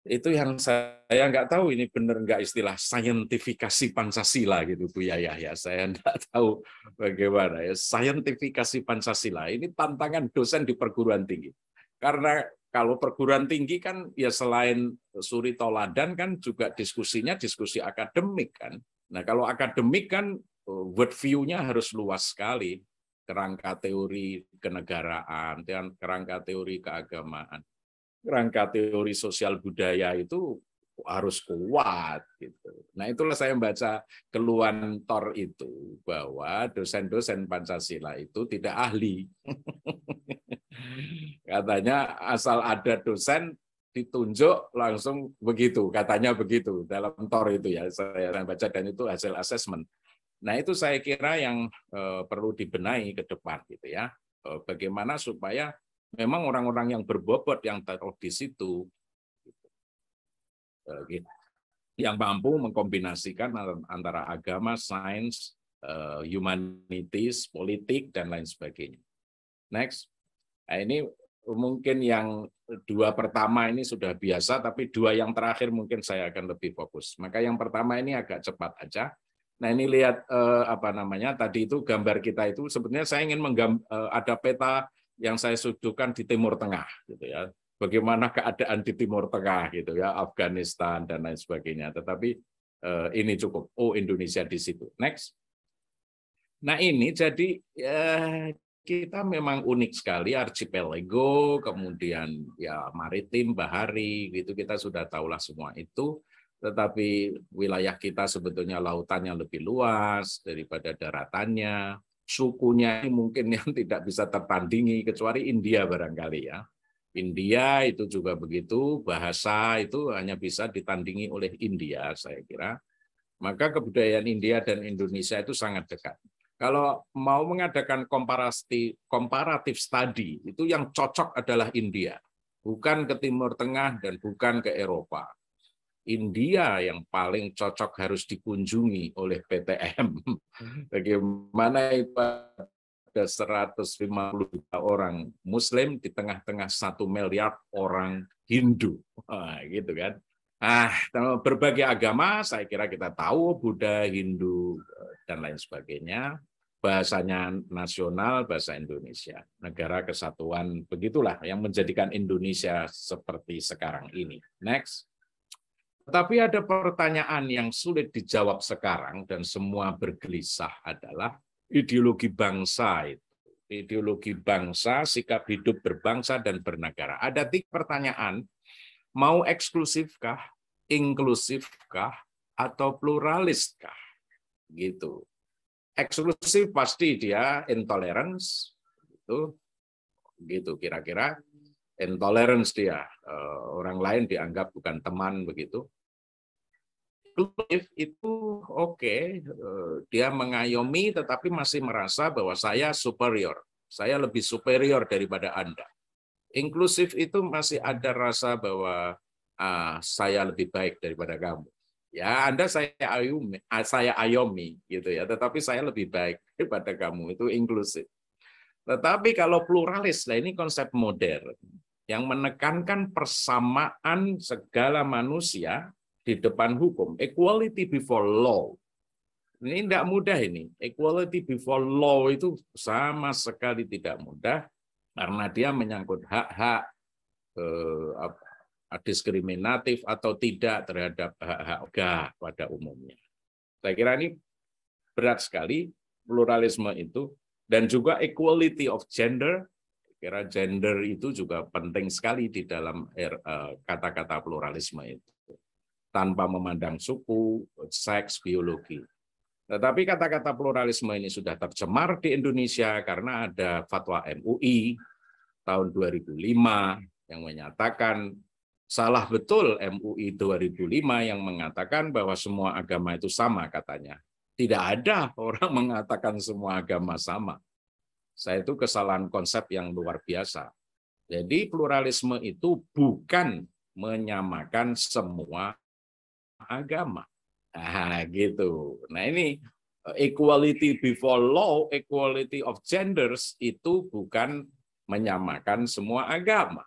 itu yang saya nggak tahu ini benar nggak istilah saintifikasi Pancasila gitu Bu Yahya. Saya nggak tahu bagaimana ya saintifikasi Pancasila. Ini tantangan dosen di perguruan tinggi. Karena kalau perguruan tinggi kan ya selain suri toladan kan juga diskusinya diskusi akademik kan. Nah kalau akademik kan word view-nya harus luas sekali. Kerangka teori kenegaraan, dan kerangka teori keagamaan. Kerangka teori sosial budaya itu harus kuat gitu. Nah itulah saya membaca keluhan Thor itu bahwa dosen-dosen Pancasila itu tidak ahli. Katanya asal ada dosen ditunjuk langsung begitu, katanya begitu dalam Thor itu ya saya baca, dan itu hasil asesmen. Nah itu saya kira yang perlu dibenahi ke depan gitu ya. bagaimana supaya memang orang-orang yang berbobot yang taruh di situ yang mampu mengkombinasikan antara agama, sains, humanities, politik, dan lain sebagainya. Next. Nah, ini mungkin yang dua pertama ini sudah biasa, tapi dua yang terakhir mungkin saya akan lebih fokus. Maka yang pertama ini agak cepat aja. Nah, ini lihat tadi itu gambar kita itu sebenarnya saya ingin ada peta yang saya suguhkan di Timur Tengah gitu ya. Bagaimana keadaan di Timur Tengah gitu ya, Afghanistan dan lain sebagainya. Tetapi ini cukup. Oh, Indonesia di situ. Next. Nah, ini jadi kita memang unik sekali, archipelago, kemudian ya maritim, bahari, gitu kita sudah tahulah semua itu. Tetapi wilayah kita sebetulnya lautannya lebih luas daripada daratannya. Sukunya mungkin yang tidak bisa tertandingi kecuali India barangkali ya. India itu juga begitu, bahasa itu hanya bisa ditandingi oleh India, saya kira. Maka kebudayaan India dan Indonesia itu sangat dekat. Kalau mau mengadakan komparatif study, itu yang cocok adalah India. Bukan ke Timur Tengah dan bukan ke Eropa. India yang paling cocok harus dikunjungi oleh PTM. Bagaimana ada 150 juta orang Muslim di tengah-tengah 1 miliar orang Hindu, gitu kan? Berbagai agama, saya kira kita tahu Buddha, Hindu dan lain sebagainya. Bahasanya nasional, bahasa Indonesia, negara kesatuan, begitulah yang menjadikan Indonesia seperti sekarang ini. Next. Tapi ada pertanyaan yang sulit dijawab sekarang dan semua bergelisah adalah ideologi bangsa itu. Ideologi bangsa, sikap hidup berbangsa dan bernegara. Ada 3 pertanyaan, mau eksklusifkah, inklusifkah, atau pluraliskah? Gitu. Eksklusif pasti dia intolerance, gitu kira-kira. Intolerance dia, orang lain dianggap bukan teman begitu. Inklusif itu oke, dia mengayomi tetapi masih merasa bahwa saya superior, saya lebih superior daripada Anda. Inklusif itu masih ada rasa bahwa saya lebih baik daripada kamu. Ya, Anda saya ayomi gitu ya, tetapi saya lebih baik daripada kamu, itu inklusif. Tetapi kalau pluralis, nah ini konsep modern yang menekankan persamaan segala manusia di depan hukum, equality before law. Ini tidak mudah ini. Equality before law itu sama sekali tidak mudah karena dia menyangkut hak-hak diskriminatif atau tidak terhadap hak-hak pada umumnya. Saya kira ini berat sekali pluralisme itu, dan juga equality of gender. Kira gender itu juga penting sekali di dalam kata-kata pluralisme itu, tanpa memandang suku, seks, biologi. Tetapi kata-kata pluralisme ini sudah tercemar di Indonesia karena ada fatwa MUI tahun 2005 yang menyatakan salah betul MUI 2005 yang mengatakan bahwa semua agama itu sama katanya. Tidak ada orang mengatakan semua agama sama. Saya itu kesalahan konsep yang luar biasa. Jadi pluralisme itu bukan menyamakan semua agama. Gitu. Nah ini equality before law, equality of genders itu bukan menyamakan semua agama.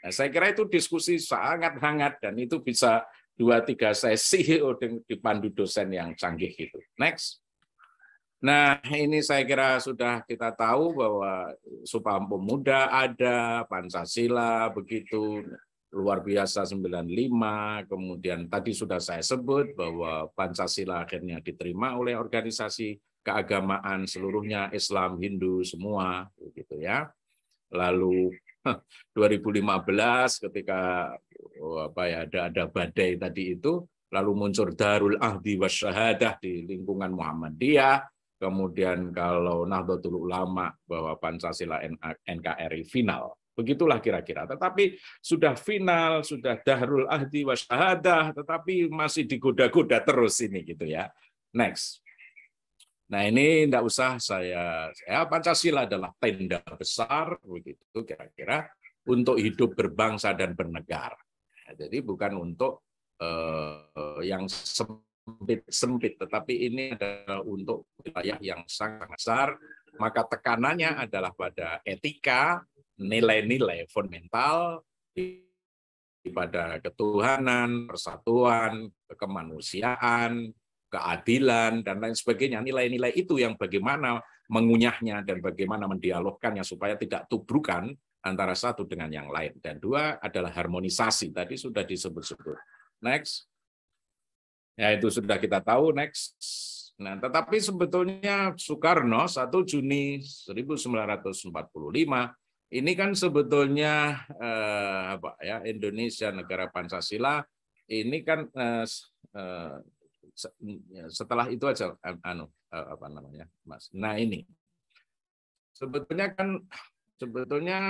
Nah, saya kira itu diskusi sangat hangat dan itu bisa 2-3 sesi dipandu dosen yang canggih gitu. Next. Nah, ini saya kira sudah kita tahu bahwa Sumpah Pemuda ada, Pancasila begitu, luar biasa 95, kemudian tadi sudah saya sebut bahwa Pancasila akhirnya diterima oleh organisasi keagamaan seluruhnya, Islam, Hindu, semua begitu ya. Lalu 2015 ketika ada badai tadi itu, lalu muncul Darul Ahdi Wasyahadah di lingkungan Muhammadiyah. Kemudian kalau Nahdlatul Ulama bahwa Pancasila NKRI final. Begitulah kira-kira. Tetapi sudah final, sudah Darul Ahdi Wasyahadah, tetapi masih digoda-goda terus ini gitu ya. Next. Nah ini tidak usah Pancasila adalah tenda besar begitu kira-kira untuk hidup berbangsa dan bernegara. Nah, jadi bukan untuk yang sempit, tetapi ini adalah untuk wilayah yang sangat besar. Maka tekanannya adalah pada etika, nilai-nilai fundamental, pada ketuhanan, persatuan, kemanusiaan, keadilan, dan lain sebagainya. Nilai-nilai itu yang bagaimana mengunyahnya dan bagaimana mendialogkannya supaya tidak tubrukan antara satu dengan yang lain. Dan dua adalah harmonisasi. Tadi sudah disebut-sebut. Next. Ya itu sudah kita tahu. Next. Nah, tetapi sebetulnya Soekarno 1 Juni 1945 ini kan sebetulnya Indonesia negara Pancasila ini kan setelah itu aja Mas. Nah ini sebetulnya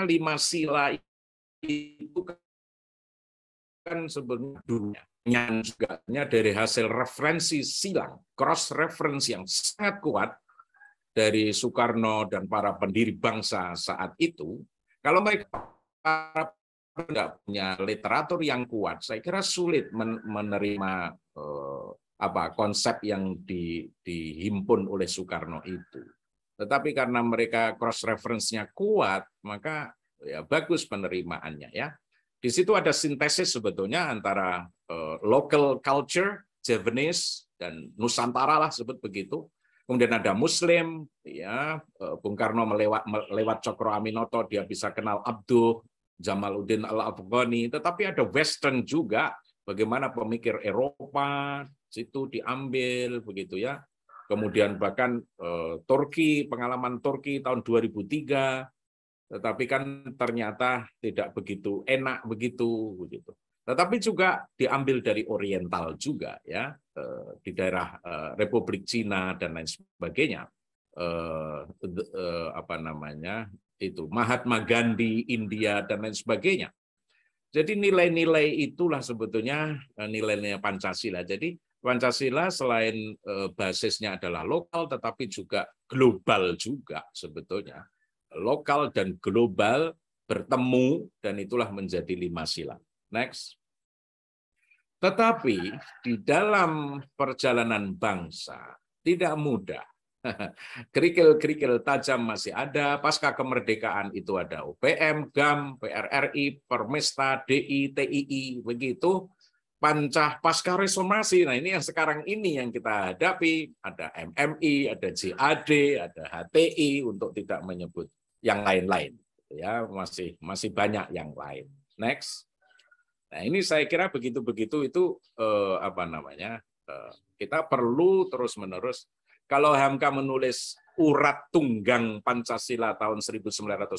5 sila itu kan sebetulnya dunia juga dari hasil referensi silang, cross reference yang sangat kuat dari Soekarno dan para pendiri bangsa saat itu. Kalau mereka tidak punya literatur yang kuat, saya kira sulit menerima konsep yang dihimpun oleh Soekarno itu. Tetapi karena mereka cross reference-nya kuat, maka ya bagus penerimaannya ya. Di situ ada sintesis sebetulnya antara local culture, Javanese dan Nusantara lah sebut begitu. Kemudian ada Muslim, ya Bung Karno lewat Cokro Aminoto dia bisa kenal Abduh, Jamaluddin Al-Afghani. Tetapi ada Western juga, bagaimana pemikir Eropa situ diambil begitu ya. Kemudian bahkan Turki, pengalaman Turki tahun 2003. Tetapi kan ternyata tidak begitu enak begitu. Tetapi juga diambil dari Oriental juga ya, di daerah Republik Cina dan lain sebagainya. Mahatma Gandhi, India dan lain sebagainya. Jadi nilai-nilai itulah sebetulnya nilai-nilai Pancasila. Jadi Pancasila selain basisnya adalah lokal, tetapi juga global juga sebetulnya. Lokal dan global bertemu dan itulah menjadi 5 sila. Next. Tetapi di dalam perjalanan bangsa tidak mudah. Kerikil-kerikil tajam masih ada. Pasca kemerdekaan itu ada UPM, GAM, PRRI, Permesta, DI, TII, begitu. Pasca reformasi, nah ini yang sekarang ini yang kita hadapi, ada MMI, ada JAD, ada HTI, untuk tidak menyebut yang lain-lain, ya masih banyak yang lain. Next. Nah ini saya kira begitu-begitu itu kita perlu terus-menerus. Kalau Hamka menulis urat tunggang Pancasila tahun 1951,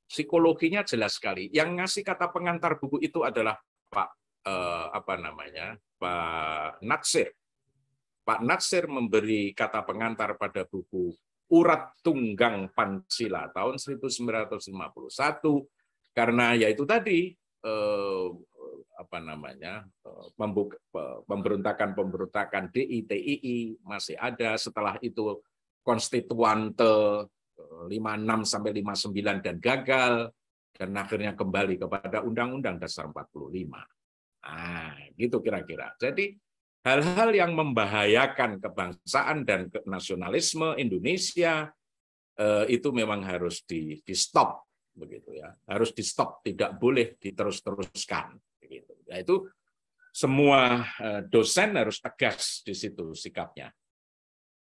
psikologinya jelas sekali. Yang ngasih kata pengantar buku itu adalah Pak Natsir. Pak Natsir memberi kata pengantar pada buku Urat Tunggang Pancasila tahun 1951 karena yaitu tadi pemberontakan DI, TII masih ada, setelah itu konstituante 56 sampai 59 dan gagal dan akhirnya kembali kepada Undang-Undang Dasar 45. Nah, gitu kira-kira. Jadi hal-hal yang membahayakan kebangsaan dan nasionalisme Indonesia itu memang harus di stop begitu ya. Harus di stop, tidak boleh diterus-teruskan begitu. Ya, itu semua dosen harus tegas di situ sikapnya.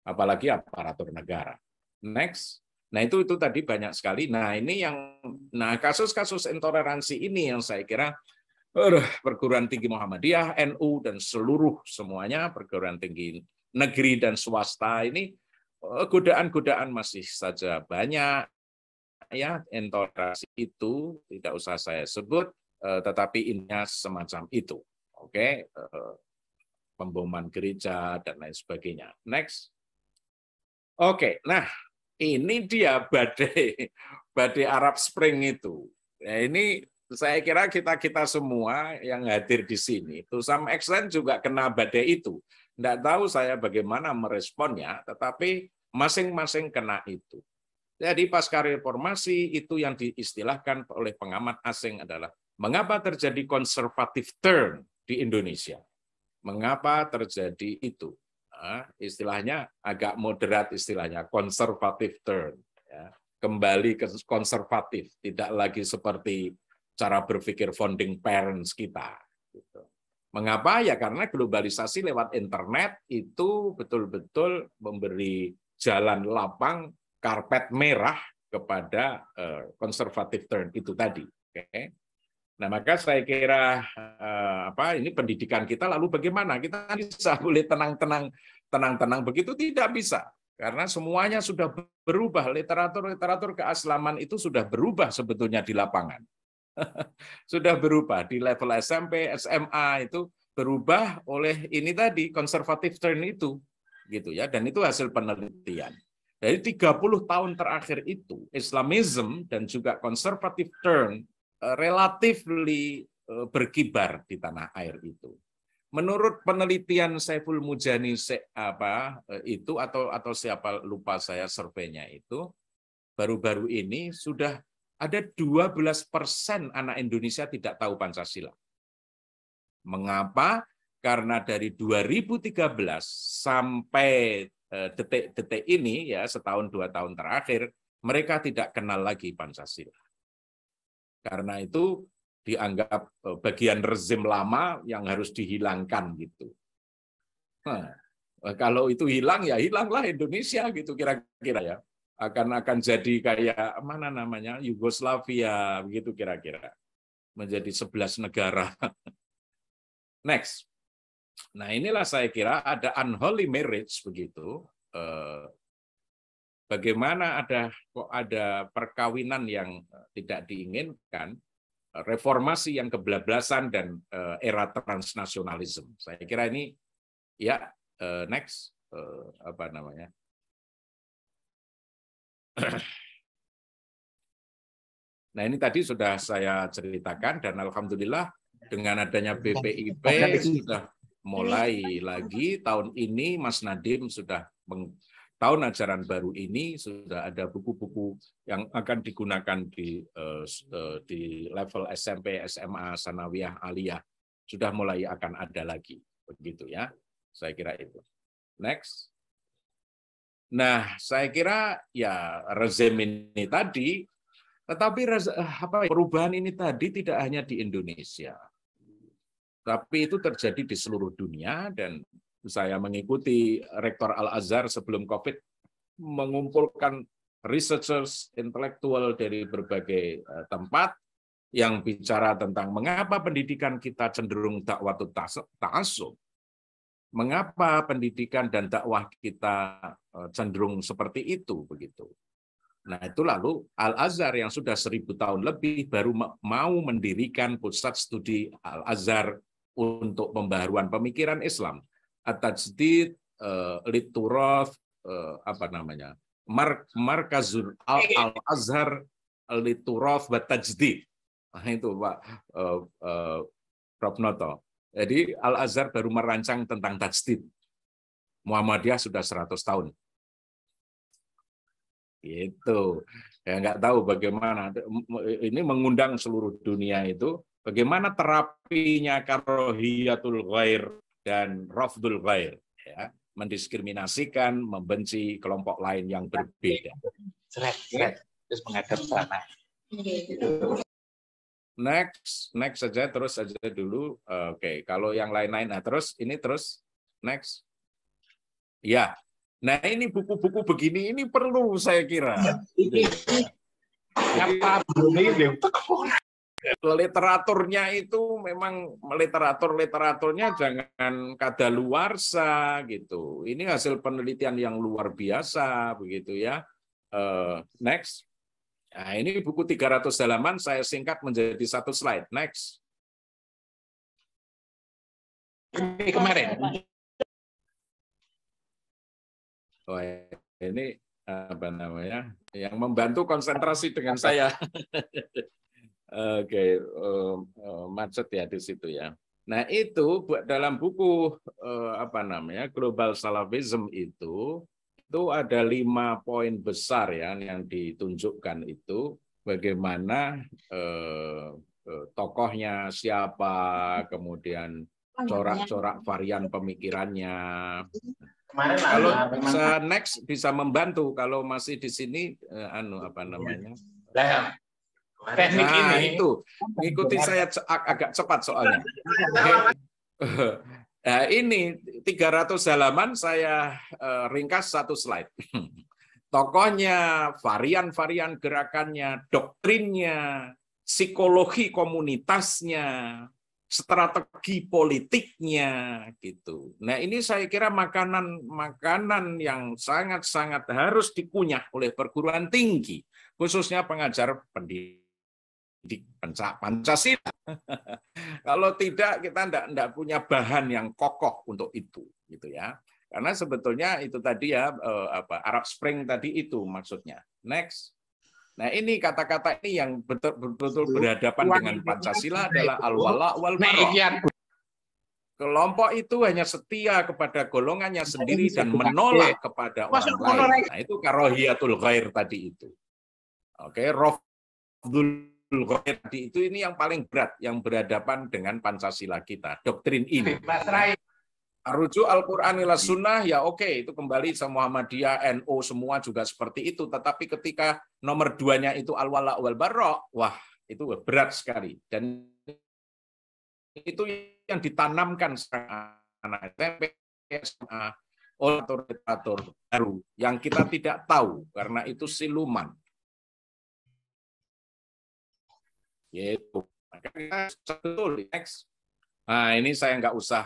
Apalagi aparatur negara. Next. Nah, itu tadi banyak sekali. Nah, ini kasus-kasus intoleransi ini yang saya kira perguruan tinggi Muhammadiyah, NU dan seluruh semuanya perguruan tinggi negeri dan swasta ini godaan-godaan masih saja banyak ya. Intoleransi itu tidak usah saya sebut, tetapi intinya semacam itu. Oke, pemboman gereja dan lain sebagainya. Next. Oke, nah ini dia badai Arab Spring itu. Nah, ini saya kira kita semua yang hadir di sini, to some extent juga kena badai itu. Tidak tahu saya bagaimana meresponnya, tetapi masing-masing kena itu. Jadi pasca reformasi itu yang diistilahkan oleh pengamat asing adalah mengapa terjadi conservative turn di Indonesia. Mengapa terjadi itu? Nah, istilahnya agak moderat, istilahnya conservative turn. Ya. Kembali ke konservatif, tidak lagi seperti cara berpikir founding parents kita. Gitu. Mengapa? Ya karena globalisasi lewat internet itu betul-betul memberi jalan lapang, karpet merah kepada konservatif turn itu tadi. Okay. Nah, maka saya kira ini pendidikan kita lalu bagaimana? Kita bisa boleh tenang-tenang begitu? Tidak bisa. Karena semuanya sudah berubah. Literatur keislaman itu sudah berubah sebetulnya di lapangan. Sudah berubah di level SMP, SMA itu berubah oleh ini tadi konservatif turn itu gitu ya, dan itu hasil penelitian. Dari 30 tahun terakhir itu Islamism dan juga konservatif turn relatively berkibar di tanah air itu. Menurut penelitian Saiful Mujani itu atau siapa lupa saya surveinya itu baru-baru ini sudah ada 12% anak Indonesia tidak tahu Pancasila. Mengapa? Karena dari 2013 sampai detik-detik ini, ya setahun 2 tahun terakhir, mereka tidak kenal lagi Pancasila. Karena itu dianggap bagian rezim lama yang harus dihilangkan gitu. Nah, kalau itu hilang, ya hilanglah Indonesia gitu kira-kira ya. Akan jadi kayak mana namanya Yugoslavia begitu kira-kira, menjadi 11 negara. Next. Nah, inilah saya kira ada unholy marriage begitu. Bagaimana ada perkawinan yang tidak diinginkan, reformasi yang kebablasan dan era transnasionalisme. Saya kira ini ya next Nah, ini tadi sudah saya ceritakan dan alhamdulillah dengan adanya BPIP sudah mulai lagi tahun ini. Mas Nadiem sudah tahun ajaran baru ini sudah ada buku-buku yang akan digunakan di level SMP, SMA, Sanawiyah, Aliyah sudah mulai akan ada lagi begitu ya. Saya kira itu. Next. Nah, saya kira ya rezim ini tadi, tetapi perubahan ini tadi tidak hanya di Indonesia, tapi itu terjadi di seluruh dunia. Dan saya mengikuti Rektor Al-Azhar sebelum COVID mengumpulkan researchers intelektual dari berbagai tempat yang bicara tentang mengapa pendidikan kita cenderung dakwah ta'assub. Mengapa pendidikan dan dakwah kita cenderung seperti itu begitu. Nah, itu lalu Al-Azhar yang sudah 1000 tahun lebih baru mau mendirikan pusat studi Al-Azhar untuk pembaharuan pemikiran Islam. At-Tajdid, Liturath, Markazul Al-Azhar, Liturath wa Tajdid. Nah, itu Pak Prof. Noto. Jadi Al-Azhar baru merancang tentang tajdid. Muhammadiyah sudah 100 tahun. Gitu. Ya nggak tahu bagaimana ini mengundang seluruh dunia itu bagaimana terapinya karohiyatul ghair dan rafdul ghair, ya, mendiskriminasikan, membenci kelompok lain yang berbeda. Terus menghadap sana. Next saja, terus saja dulu. Oke, kalau yang lain-lain, nah terus next. Ya, nah ini buku-buku begini ini perlu saya kira. Literaturnya itu memang literaturnya jangan kadaluarsa gitu. Ini hasil penelitian yang luar biasa begitu ya. Next. Nah, ini buku 300 halaman saya singkat menjadi 1 slide. Next. Ini kemarin. Oh, ini apa namanya? Yang membantu konsentrasi dengan saya. Oke, macet ya di situ ya. Nah itu dalam buku apa namanya Global Salafism itu ada 5 poin besar ya yang ditunjukkan itu bagaimana tokohnya siapa, kemudian corak-corak varian pemikirannya. Kalau bisa next bisa membantu kalau masih di sini apa namanya? Teknik Nah, ini itu ikuti saya agak cepat soalnya. Nah, ini 300 halaman saya ringkas satu slide. Tokohnya, varian-varian gerakannya, doktrinnya, psikologi komunitasnya, strategi politiknya gitu. Nah, ini saya kira makanan yang sangat-sangat harus dikunyah oleh perguruan tinggi, khususnya pengajar pendidik Pancasila. Kalau tidak kita tidak punya bahan yang kokoh untuk itu, gitu ya. Karena sebetulnya itu tadi ya Arab Spring tadi itu maksudnya. Next. Nah ini kata-kata ini yang betul-betul berhadapan dengan Pancasila adalah al-wala wal bara. Kelompok itu hanya setia kepada golongannya sendiri dan menolak kepada orang lain. Nah itu karohiyatul ghair tadi itu. Oke, rafdul ghair tadi itu ini yang paling berat yang berhadapan dengan Pancasila kita, doktrin ini. Rujuk Al-Quran ila Sunnah ya oke, itu kembali sama Muhammadiyah, NU semua juga seperti itu. Tetapi ketika nomor 2-nya itu al-wala wal bara, wah itu berat sekali. Dan itu yang ditanamkan anak SMP, SMA, literatur baru yang kita tidak tahu karena itu siluman. Yaitu makanya betul next. Nah ini saya nggak usah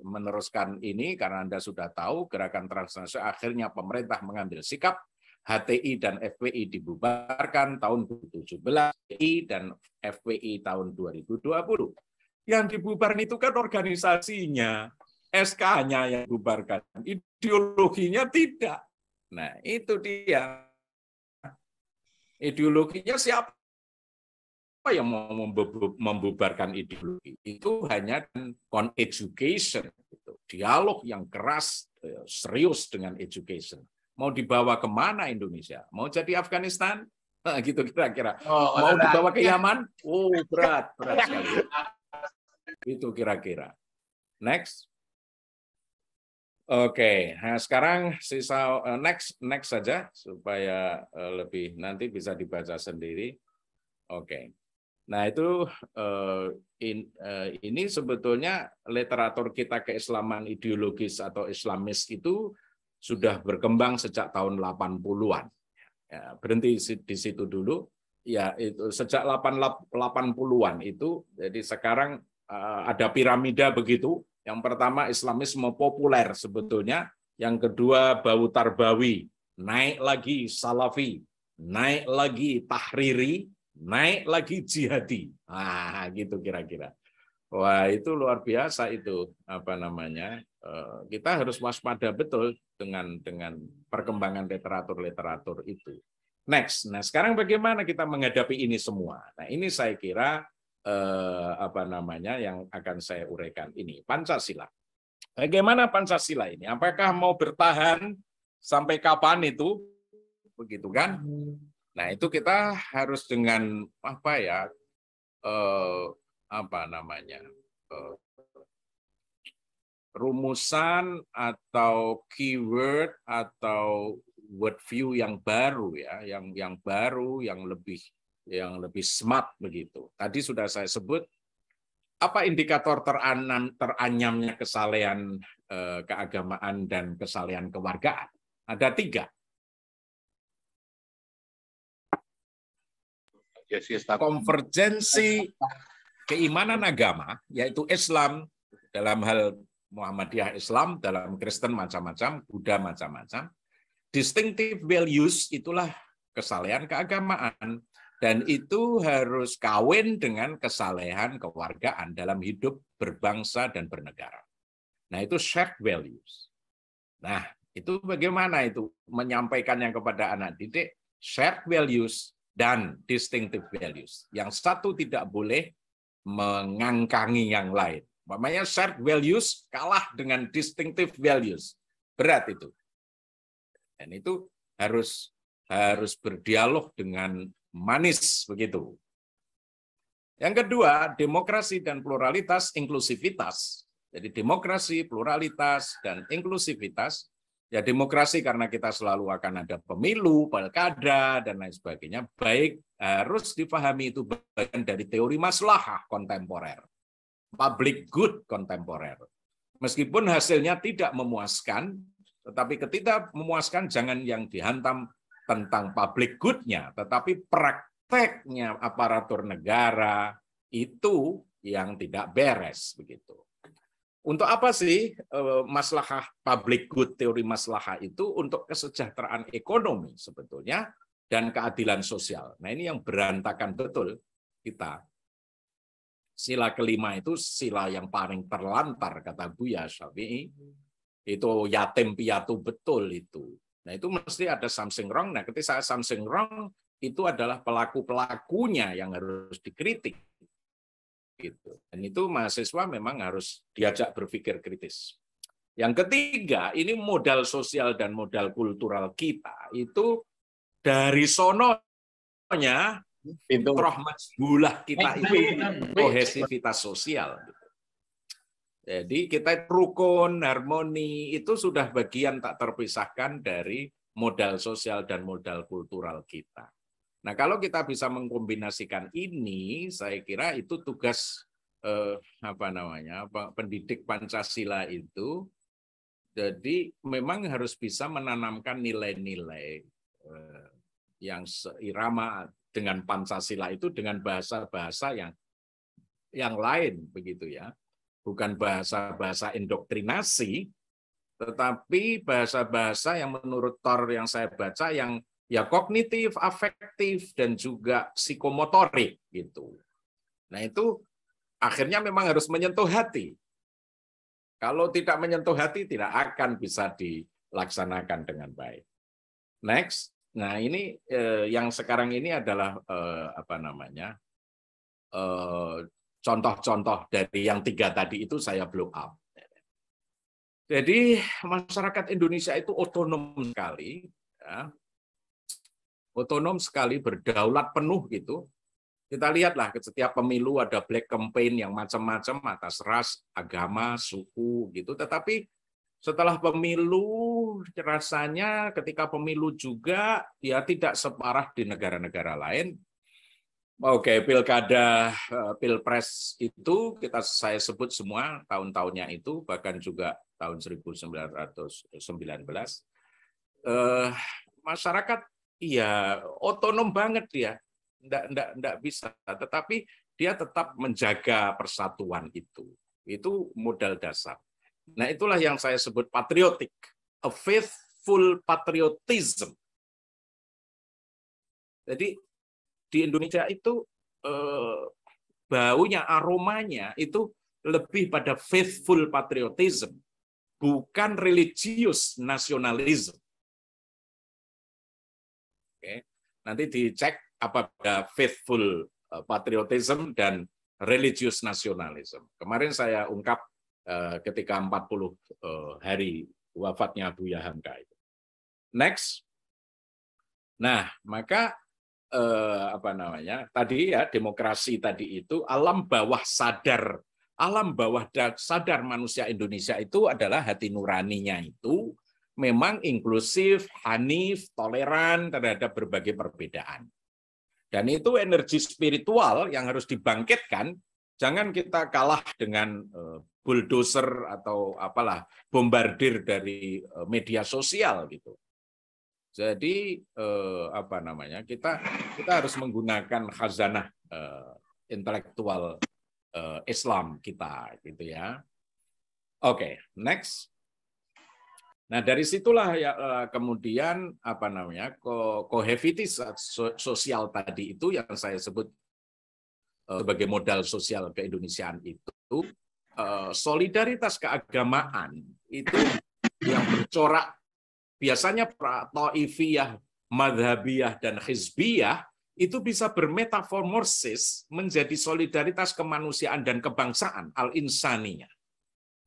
meneruskan ini karena Anda sudah tahu gerakan transnasional akhirnya pemerintah mengambil sikap, HTI dan FPI dibubarkan tahun 2017, HTI dan FPI tahun 2020. Yang dibubarkan itu kan organisasinya, SK-nya yang dibubarkan, ideologinya tidak. Nah itu dia. Ideologinya siapa? Apa yang mau membubarkan ideologi? Itu hanya on education, dialog yang keras, serius dengan education. Mau dibawa kemana Indonesia? Mau jadi Afghanistan? Nah, gitu kira-kira. Mau dibawa ke Yaman? Oh berat sekali. Itu kira-kira. Next. Oke, nah sekarang sisa next saja supaya lebih nanti bisa dibaca sendiri. Oke. Nah itu ini sebetulnya literatur kita keislaman ideologis atau Islamis itu sudah berkembang sejak tahun 80-an. Ya, berhenti di situ dulu. Ya itu sejak 80-an itu. Jadi sekarang ada piramida begitu. Yang pertama Islamisme populer sebetulnya. Yang kedua Bau Tarbawi. Naik lagi Salafi. Naik lagi Tahriri. Naik lagi jihadi, gitu kira-kira. Wah itu luar biasa itu apa namanya. Kita harus waspada betul dengan perkembangan literatur itu. Next, nah sekarang bagaimana kita menghadapi ini semua? Nah ini saya kira apa namanya yang akan saya uraikan ini Pancasila. Bagaimana Pancasila ini? Apakah mau bertahan sampai kapan itu? Begitu kan? Nah itu kita harus dengan apa ya rumusan atau keyword atau word view yang baru ya, yang baru yang lebih smart begitu. Tadi sudah saya sebut apa indikator teranyamnya kesalehan keagamaan dan kesalehan kewargaan. Ada 3. Konvergensi keimanan agama, yaitu Islam dalam hal Muhammadiyah Islam, dalam Kristen macam-macam, Buddha macam-macam. Distinctive values itulah kesalehan keagamaan. Dan itu harus kawin dengan kesalehan kewargaan dalam hidup berbangsa dan bernegara. Nah itu shared values. Nah itu bagaimana itu menyampaikannya kepada anak didik? Shared values dan distinctive values. Yang satu tidak boleh mengangkangi yang lain. Makanya shared values kalah dengan distinctive values. Berat itu. Dan itu harus berdialog dengan manis begitu. Yang kedua, demokrasi dan pluralitas, inklusivitas. Jadi demokrasi, pluralitas, dan inklusivitas. Ya demokrasi karena kita selalu akan ada pemilu, pilkada, dan lain sebagainya. Baik harus dipahami itu bagian dari teori maslahah kontemporer. Public good kontemporer. Meskipun hasilnya tidak memuaskan, tetapi ketika memuaskan jangan yang dihantam tentang public good-nya, tetapi prakteknya aparatur negara itu yang tidak beres begitu. Untuk apa sih maslahah public good, teori maslahah itu? Untuk kesejahteraan ekonomi sebetulnya dan keadilan sosial. Nah ini yang berantakan betul kita. Sila kelima itu sila yang paling terlantar kata Buya Syafi'i. Itu yatim piatu betul itu. Nah itu mesti ada something wrong. Nah ketika something wrong itu adalah pelaku-pelakunya yang harus dikritik. Gitu. Dan itu mahasiswa memang harus diajak berpikir kritis. Yang ketiga, ini modal sosial dan modal kultural kita itu dari sononya fitrah majbulah kita itu kohesivitas sosial. Jadi kita rukun, harmoni itu sudah bagian tak terpisahkan dari modal sosial dan modal kultural kita. Nah, kalau kita bisa mengkombinasikan ini, saya kira itu tugas pendidik Pancasila itu. Jadi memang harus bisa menanamkan nilai-nilai yang seirama dengan Pancasila itu dengan bahasa-bahasa yang lain begitu ya. Bukan bahasa-bahasa indoktrinasi, tetapi bahasa-bahasa yang menurut Thor yang saya baca yang ya kognitif, afektif, dan juga psikomotorik gitu. Nah itu akhirnya memang harus menyentuh hati. Kalau tidak menyentuh hati tidak akan bisa dilaksanakan dengan baik. Next, nah ini yang sekarang ini adalah contoh-contoh dari yang 3 tadi itu saya blow up. Jadi masyarakat Indonesia itu otonom sekali. Ya. Otonom sekali, berdaulat penuh gitu. Kita lihatlah setiap pemilu ada black campaign yang macam-macam atas ras, agama, suku gitu. Tetapi setelah pemilu rasanya ketika pemilu juga ya tidak separah di negara-negara lain. Oke, pilkada, pilpres itu saya sebut semua tahun-tahunnya itu bahkan juga tahun 1919. Masyarakat iya, otonom banget dia, enggak bisa. Tetapi dia tetap menjaga persatuan itu. Itu modal dasar. Nah itulah yang saya sebut patriotik, a faithful patriotism. Jadi di Indonesia itu baunya, aromanya itu lebih pada faithful patriotism, bukan religious nationalism. Oke. Nanti dicek apakah faithful patriotism dan religious nationalism. Kemarin saya ungkap ketika 40 hari wafatnya Buya Hamka itu. Next. Nah, maka tadi ya demokrasi tadi itu alam bawah sadar manusia Indonesia itu adalah hati nuraninya itu memang inklusif, hanif, toleran terhadap berbagai perbedaan. Dan itu energi spiritual yang harus dibangkitkan. Jangan kita kalah dengan bulldozer atau bombardir dari media sosial gitu. Jadi kita harus menggunakan khazanah intelektual Islam kita gitu ya. Oke, next. Nah, dari situlah ya kemudian kohesivitas sosial tadi itu yang saya sebut sebagai modal sosial keindonesiaan itu solidaritas keagamaan itu yang bercorak biasanya ta'ifiyah, madhabiyah dan hizbiyah itu bisa bermetamorfosis menjadi solidaritas kemanusiaan dan kebangsaan al-insaniyah.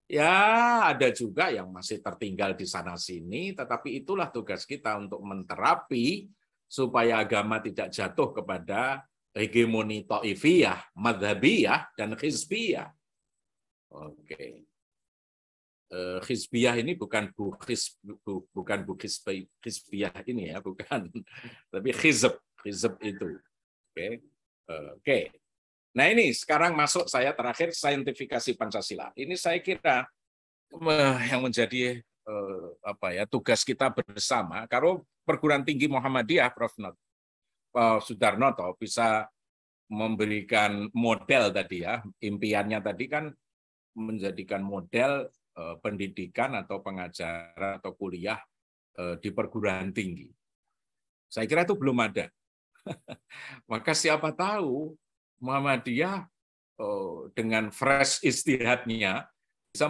Ya, ada juga yang masih tertinggal di sana-sini, tetapi itulah tugas kita untuk menterapi supaya agama tidak jatuh kepada hegemoni ta'ifiyah, madhabiyah, dan hizbiyah. Oke. Hizbiyah ini bukan hizbiyah ini ya, bukan, tapi hizb itu. Oke. Nah ini sekarang masuk saya terakhir saintifikasi Pancasila. Ini saya kira yang menjadi tugas kita bersama. Kalau perguruan tinggi Muhammadiyah, Prof. Sudarnoto bisa memberikan model tadi ya, impiannya tadi kan menjadikan model pendidikan atau pengajaran atau kuliah di perguruan tinggi. Saya kira itu belum ada. Maka siapa tahu Muhammadiyah dengan fresh istihadnya bisa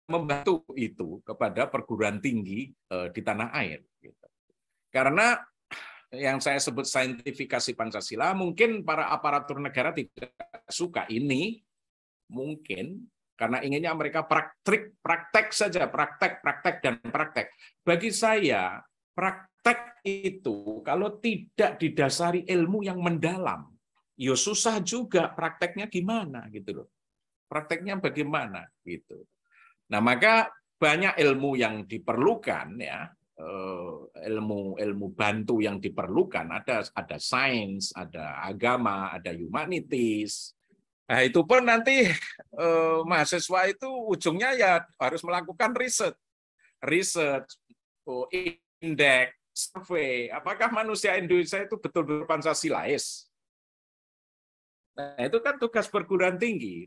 membantu itu kepada perguruan tinggi di tanah air. Karena yang saya sebut saintifikasi Pancasila, mungkin para aparatur negara tidak suka ini, mungkin karena inginnya mereka praktek saja, praktek dan praktek. Bagi saya, praktek itu kalau tidak didasari ilmu yang mendalam, ya susah juga prakteknya gimana gitu loh. Prakteknya bagaimana gitu. Nah, maka banyak ilmu yang diperlukan ya, ilmu bantu yang diperlukan, ada sains, ada agama, ada humanities. Nah, itu pun nanti mahasiswa itu ujungnya ya harus melakukan riset, indeks, survei, apakah manusia Indonesia itu betul-betul Pancasilais. Nah, itu kan tugas perguruan tinggi,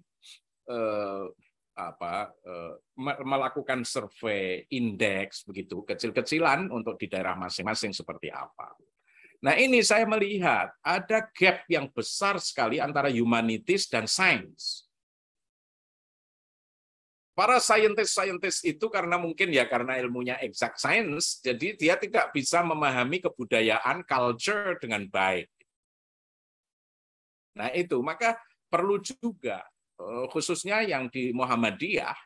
melakukan survei, indeks, begitu kecil-kecilan untuk di daerah masing-masing seperti apa. Nah ini saya melihat ada gap yang besar sekali antara humanities dan sains. Para saintis itu karena mungkin ya karena ilmunya exact science, jadi dia tidak bisa memahami kebudayaan, culture dengan baik. Nah itu, maka perlu juga, khususnya yang di Muhammadiyah,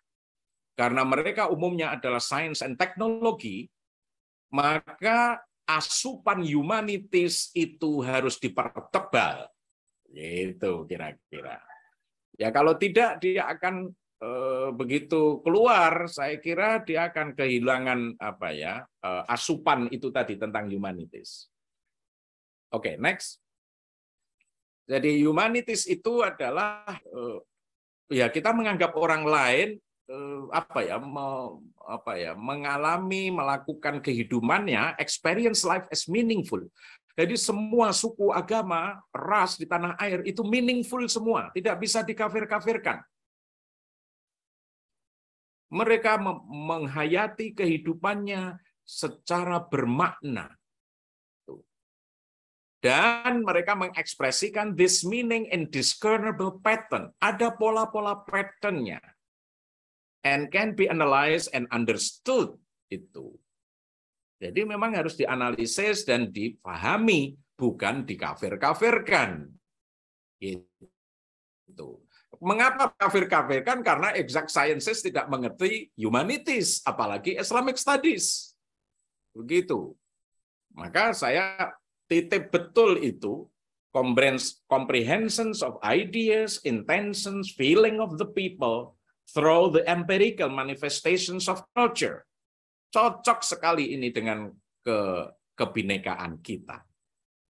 karena mereka umumnya adalah sains dan teknologi, maka asupan humanities itu harus dipertebal, gitu kira-kira. Ya kalau tidak dia akan begitu keluar, saya kira dia akan kehilangan asupan itu tadi tentang humanities. Oke, next. Jadi humanities itu adalah ya kita menganggap orang lain mengalami, melakukan kehidupannya, experience life as meaningful. Jadi semua suku, agama, ras di tanah air itu meaningful semua, tidak bisa dikafir-kafirkan. Mereka menghayati kehidupannya secara bermakna. Dan mereka mengekspresikan this meaning in discernible pattern. Ada pola-pola patternnya. And can be analyzed and understood itu. Jadi memang harus dianalisis dan dipahami, bukan dikafir-kafirkan. Gitu. Mengapa kafir-kafirkan? Karena exact sciences tidak mengerti humanities, apalagi Islamic studies. Begitu. Maka saya titip betul itu, comprehensions of ideas, intentions, feeling of the people, through the empirical manifestations of culture. Cocok sekali ini dengan kebinekaan kita.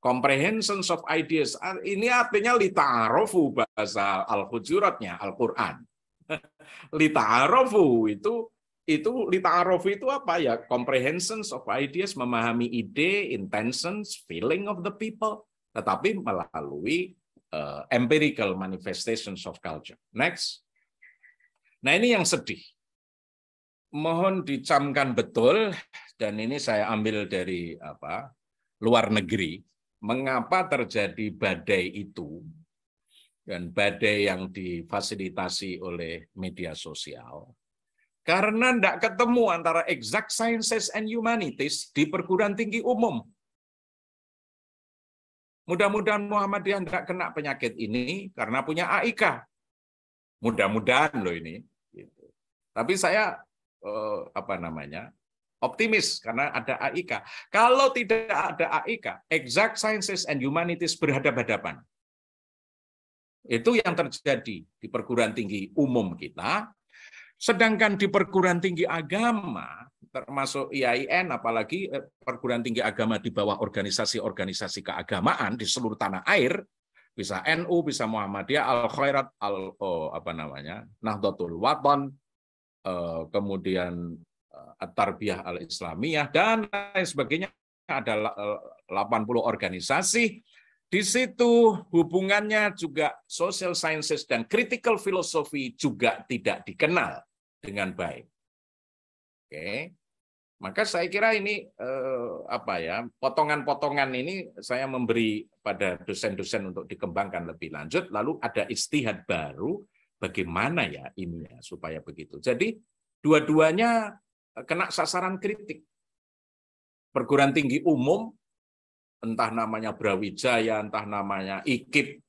Comprehensions of ideas, ini artinya lita'arofu bahasa Al-Hujuratnya, Al-Quran. Lita'arofu itu lita'arofu itu apa ya? Comprehensions of ideas, memahami ide, intentions, feeling of the people, tetapi melalui empirical manifestations of culture. Next. Nah ini yang sedih. Mohon dicamkan betul, dan ini saya ambil dari luar negeri, mengapa terjadi badai itu, dan badai yang difasilitasi oleh media sosial. Karena tidak ketemu antara exact sciences and humanities di perguruan tinggi umum. Mudah-mudahan Muhammadiyah tidak kena penyakit ini karena punya AIK. Mudah-mudahan loh ini. Gitu. Tapi saya optimis karena ada AIK. Kalau tidak ada AIK, Exact Sciences and Humanities berhadapan-hadapan. Itu yang terjadi di perguruan tinggi umum kita. Sedangkan di perguruan tinggi agama, termasuk IAIN, apalagi perguruan tinggi agama di bawah organisasi-organisasi keagamaan di seluruh tanah air, bisa NU, bisa Muhammadiyah, Al-Khairat, Nahdlatul Wathon, kemudian At-Tarbiyah Al-Islamiyah, dan lain sebagainya. Ada 80 organisasi. Di situ hubungannya juga social sciences dan critical philosophy juga tidak dikenal dengan baik. Oke. Maka saya kira ini potongan-potongan ini saya memberi pada dosen-dosen untuk dikembangkan lebih lanjut, lalu ada ijtihad baru bagaimana ya ini ya supaya begitu. Jadi dua-duanya kena sasaran kritik. Perguruan tinggi umum, entah namanya Brawijaya, entah namanya IKIP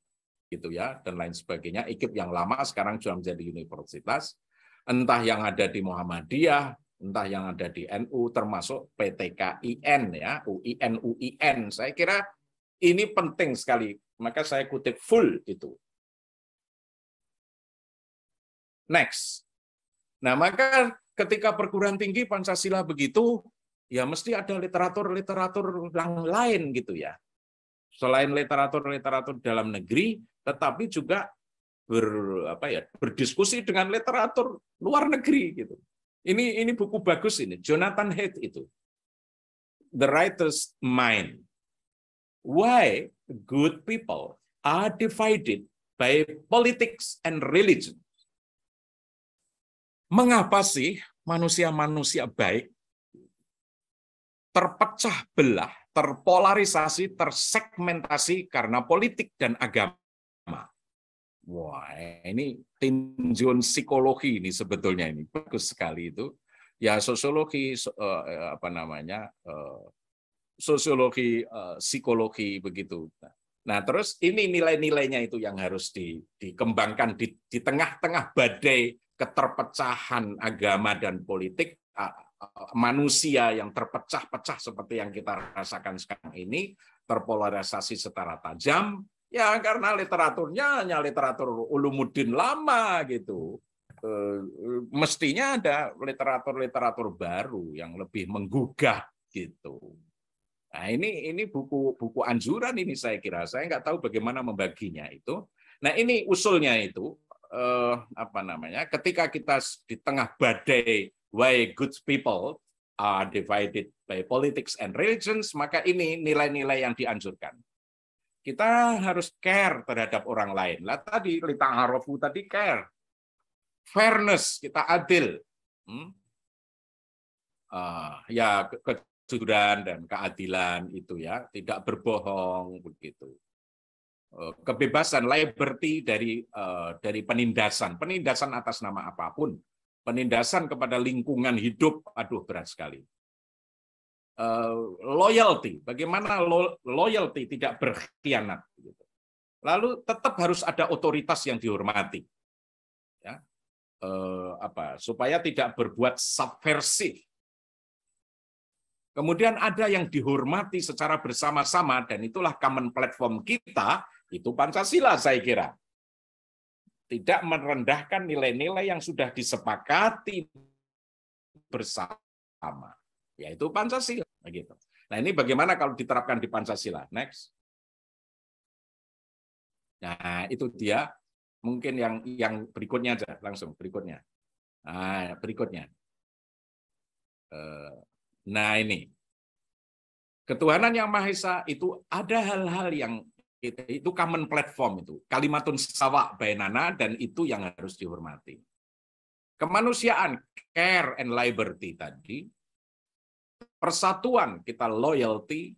gitu ya, dan lain sebagainya. IKIP yang lama sekarang sudah menjadi universitas, entah yang ada di Muhammadiyah, entah yang ada di NU, termasuk PTKIN ya, UIN. Saya kira ini penting sekali, maka saya kutip full itu. Next. Nah, maka ketika perguruan tinggi Pancasila begitu, ya mesti ada literatur-literatur yang lain gitu ya. Selain literatur-literatur dalam negeri, tetapi juga berdiskusi dengan literatur luar negeri gitu. Ini buku bagus ini, Jonathan Haidt itu. The Writer's Mind. Why good people are divided by politics and religion. Mengapa sih manusia-manusia baik terpecah belah, terpolarisasi, tersegmentasi karena politik dan agama? Wah, ini tinjauan psikologi ini sebetulnya ini bagus sekali itu. Ya sosiologi sosiologi psikologi begitu. Nah, terus ini nilai-nilainya itu yang harus dikembangkan di tengah-tengah badai keterpecahan agama dan politik, manusia yang terpecah-pecah seperti yang kita rasakan sekarang ini, terpolarisasi secara tajam, ya karena literaturnya hanya literatur ulumuddin lama gitu. Mestinya ada literatur-literatur baru yang lebih menggugah gitu. Nah, ini buku anjuran ini saya kira. Saya nggak tahu bagaimana membaginya itu. Nah, ini usulnya itu ketika kita di tengah badai why good people are divided by politics and religions, maka ini nilai-nilai yang dianjurkan. Kita harus care terhadap orang lain. Lah tadi li ta'arufu tadi care. Fairness, kita adil. Ya kejujuran dan keadilan itu ya, tidak berbohong begitu. Kebebasan, liberty dari penindasan atas nama apapun, penindasan kepada lingkungan hidup, aduh berat sekali. Loyalty, bagaimana loyalty tidak berkhianat. Lalu tetap harus ada otoritas yang dihormati, ya, supaya tidak berbuat subversif. Kemudian ada yang dihormati secara bersama-sama, dan itulah common platform kita. Itu Pancasila saya kira. Tidak merendahkan nilai-nilai yang sudah disepakati bersama, yaitu Pancasila. Begitu. Nah, ini bagaimana kalau diterapkan di Pancasila? Next. Nah, itu dia. Mungkin yang berikutnya aja, langsung berikutnya. Nah, berikutnya. Nah, ini. Ketuhanan yang Maha Esa itu ada hal-hal yang itu common platform itu, kalimatun sawa bainana, dan itu yang harus dihormati. Kemanusiaan, care and liberty tadi, persatuan kita loyalty,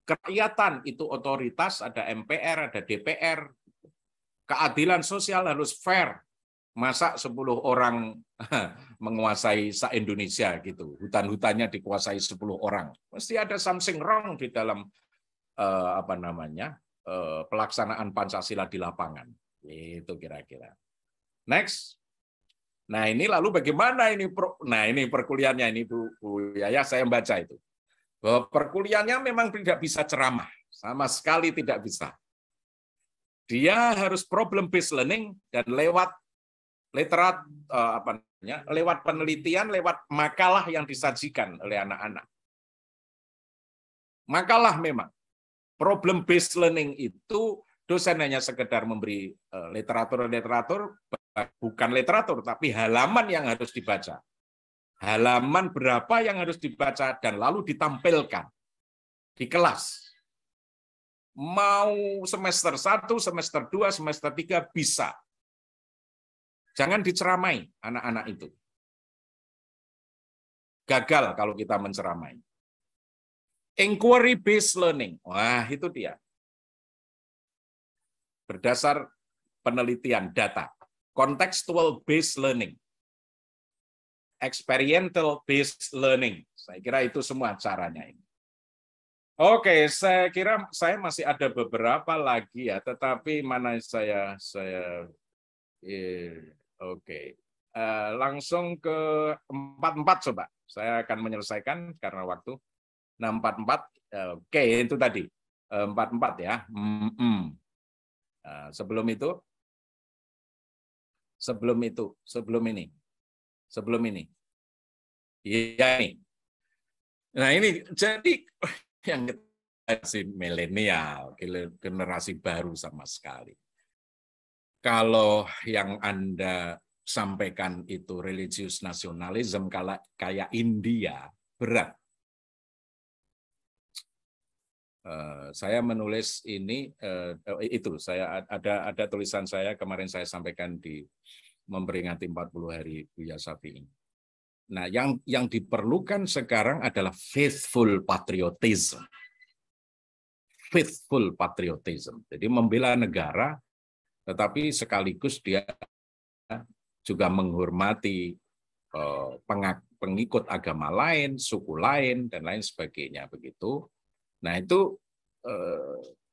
kerakyatan itu otoritas, ada MPR, ada DPR, keadilan sosial harus fair. Masa 10 orang menguasai se-Indonesia gitu, hutan-hutannya dikuasai 10 orang. Mesti ada something wrong di dalam pelaksanaan Pancasila di lapangan. Itu kira-kira. Next. Nah, ini lalu bagaimana ini ini perkuliahannya ini Bu Yaya, saya membaca itu. Bahwa perkuliahannya memang tidak bisa ceramah, sama sekali tidak bisa. Dia harus problem based learning dan lewat lewat penelitian, lewat makalah yang disajikan oleh anak-anak. Makalah memang. Problem based learning itu dosen hanya sekedar memberi literatur, bukan literatur, tapi halaman yang harus dibaca. Halaman berapa yang harus dibaca dan lalu ditampilkan di kelas. Mau semester 1, semester 2, semester 3 bisa. Jangan diceramai anak-anak itu. Gagal kalau kita menceramai. Inquiry based learning. Wah, itu dia. Berdasar penelitian data. Contextual based learning. Experiential based learning. Saya kira itu semua caranya ini. Oke, saya kira saya masih ada beberapa lagi ya, tetapi mana oke. Langsung ke 44 coba. Saya akan menyelesaikan karena waktu. Nah, 44. Oke, itu tadi. 44 ya. Sebelum ini. Iya nih. Nah, ini jadi yang generasi milenial, generasi baru sama sekali. Kalau yang Anda sampaikan itu religius nasionalisme kayak India, berat. Saya menulis ini saya ada tulisan saya kemarin saya sampaikan di memperingati 40 hari Buya Shafi'i. Nah, yang diperlukan sekarang adalah faithful patriotism. Faithful patriotism. Jadi membela negara tetapi sekaligus dia juga menghormati pengikut agama lain, suku lain dan lain sebagainya begitu. Nah, itu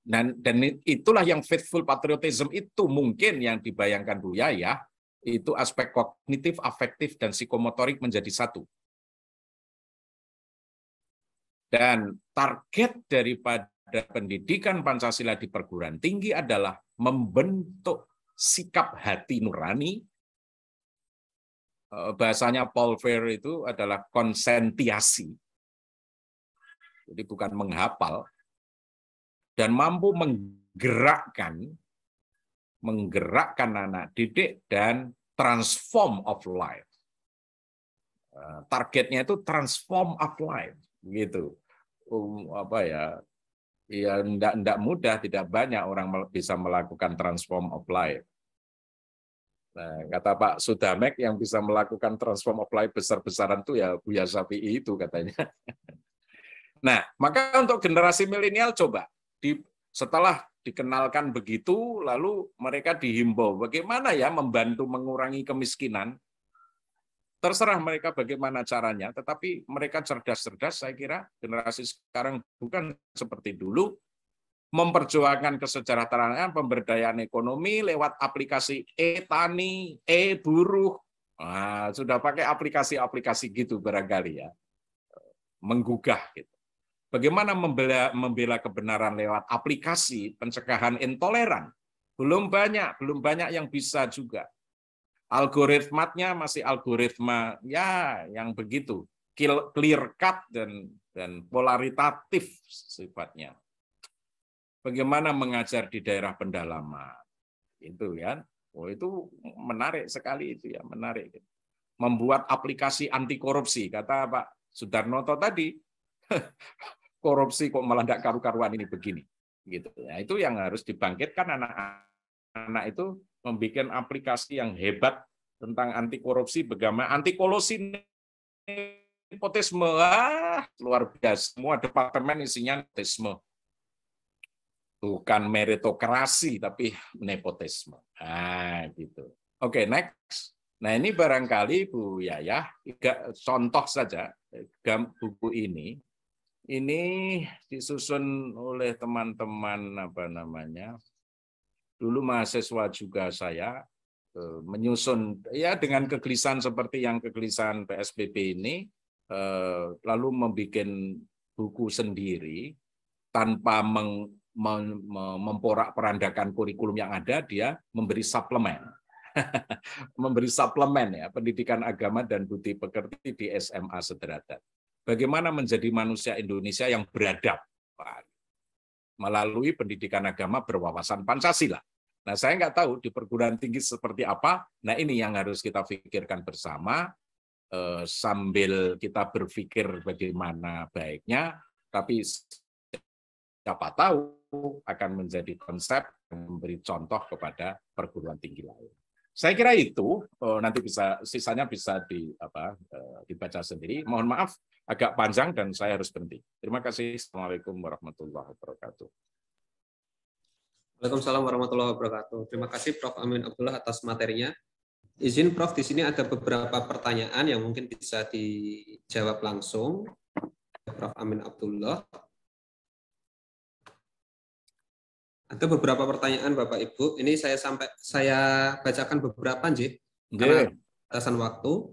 dan itulah yang faithful patriotism itu mungkin yang dibayangkan Bu Yaya, itu aspek kognitif, afektif, dan psikomotorik menjadi satu. Dan target daripada pendidikan Pancasila di perguruan tinggi adalah membentuk sikap hati nurani. Bahasanya Paul Freire itu adalah konsentiasi. Jadi bukan menghafal, dan mampu menggerakkan anak didik dan transform of life. Targetnya itu transform of life, gitu. Ya enggak mudah, tidak banyak orang bisa melakukan transform of life. Nah, kata Pak Sudamek yang bisa melakukan transform of life besar-besaran itu ya Buya Shafi'i itu katanya. Nah, maka untuk generasi milenial coba setelah dikenalkan begitu, lalu mereka dihimbau bagaimana ya membantu mengurangi kemiskinan. Terserah mereka bagaimana caranya, tetapi mereka cerdas-cerdas, saya kira generasi sekarang bukan seperti dulu, memperjuangkan kesejahteraan, pemberdayaan ekonomi lewat aplikasi e-tani, e-buruh. Nah, sudah pakai aplikasi-aplikasi gitu barangkali ya, menggugah gitu. Bagaimana membela kebenaran lewat aplikasi pencegahan intoleran? Belum banyak yang bisa juga. Algoritmanya masih algoritma ya yang begitu clear cut dan polaritatif sifatnya. Bagaimana mengajar di daerah pendalaman? Itu kan. Oh, itu menarik sekali itu ya, menarik. Membuat aplikasi anti korupsi, kata Pak Sudarnoto tadi. Korupsi kok malah tidak karu-karuan ini begini gitu. Nah, itu yang harus dibangkitkan anak-anak itu membuat aplikasi yang hebat tentang anti korupsi, bagaimana anti kolusi nepotisme. Luar biasa, semua departemen isinya nepotisme. Bukan meritokrasi tapi nepotisme. Nah, gitu. Oke, next. Nah, ini barangkali Bu Yaya, contoh saja buku ini. ini disusun oleh teman-teman dulu mahasiswa juga saya menyusun ya dengan kegelisahan seperti yang kegelisahan PSBB ini, lalu membuat buku sendiri tanpa memporak-perandakan kurikulum yang ada. Dia memberi suplemen memberi suplemen ya, pendidikan agama dan budi pekerti di SMA sederajat. Bagaimana menjadi manusia Indonesia yang beradab melalui pendidikan agama berwawasan Pancasila. Nah, saya nggak tahu di perguruan tinggi seperti apa. Nah, ini yang harus kita pikirkan bersama sambil kita berpikir bagaimana baiknya, tapi siapa tahu akan menjadi konsep yang memberi contoh kepada perguruan tinggi lain. Saya kira itu nanti sisanya bisa dibaca sendiri. Mohon maaf agak panjang dan saya harus berhenti. Terima kasih. Assalamualaikum warahmatullahi wabarakatuh. Waalaikumsalam warahmatullahi wabarakatuh. Terima kasih Prof. Amin Abdullah atas materinya. Izin Prof, di sini ada beberapa pertanyaan yang mungkin bisa dijawab langsung. Prof. Amin Abdullah. Ada beberapa pertanyaan Bapak Ibu. Ini saya bacakan beberapa, Nji, karena batasan waktu.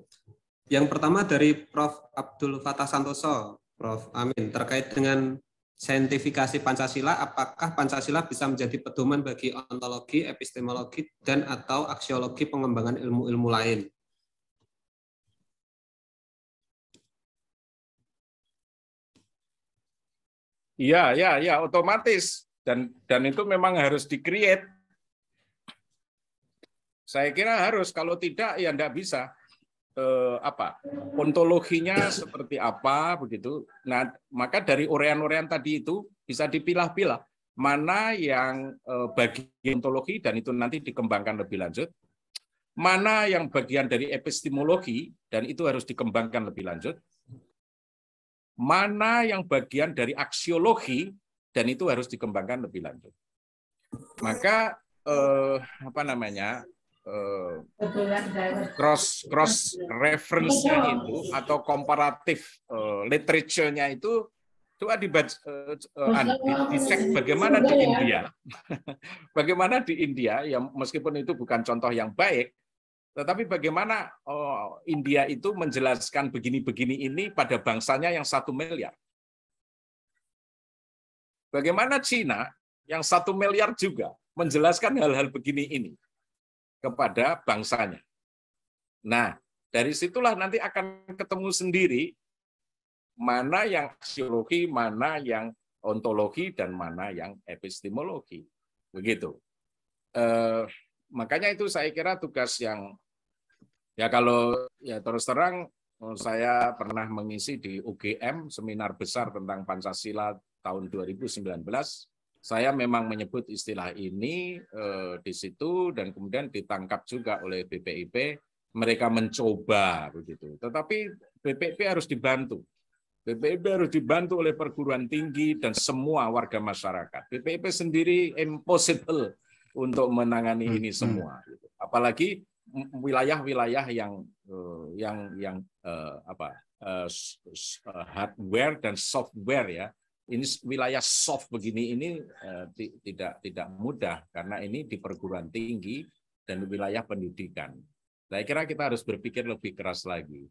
Yang pertama dari Prof. Abdul Fattah Santoso, Prof. Amin, terkait dengan saintifikasi Pancasila, apakah Pancasila bisa menjadi pedoman bagi ontologi, epistemologi, dan atau aksiologi pengembangan ilmu-ilmu lain? Iya, otomatis. Dan itu memang harus di-create. Saya kira harus, kalau tidak ya enggak bisa. Ontologinya seperti apa begitu. Nah, maka dari urean-urean tadi itu bisa dipilah-pilah mana yang bagian ontologi dan itu nanti dikembangkan lebih lanjut, mana yang bagian dari epistemologi dan itu harus dikembangkan lebih lanjut, mana yang bagian dari aksiologi dan itu harus dikembangkan lebih lanjut. Maka cross reference-nya itu atau komparatif literature-nya itu coba dicek bagaimana di India. Bagaimana di India, yang meskipun itu bukan contoh yang baik, tetapi bagaimana India itu menjelaskan begini-begini ini pada bangsanya yang 1 miliar. Bagaimana Cina yang 1 miliar juga menjelaskan hal-hal begini ini kepada bangsanya. Nah, dari situlah nanti akan ketemu sendiri mana yang aksiologi, mana yang ontologi, dan mana yang epistemologi. Begitu. Makanya itu saya kira tugas yang, ya kalau ya terus terang, saya pernah mengisi di UGM seminar besar tentang Pancasila tahun 2019. Saya memang menyebut istilah ini di situ dan kemudian ditangkap juga oleh BPIP. Mereka mencoba begitu. Tetapi BPIP harus dibantu. BPIP harus dibantu oleh perguruan tinggi dan semua warga masyarakat. BPIP sendiri impossible untuk menangani ini semua. Apalagi wilayah-wilayah yang hardware dan software ya. Ini wilayah soft begini ini tidak mudah karena ini di perguruan tinggi dan wilayah pendidikan. Saya kira kita harus berpikir lebih keras lagi.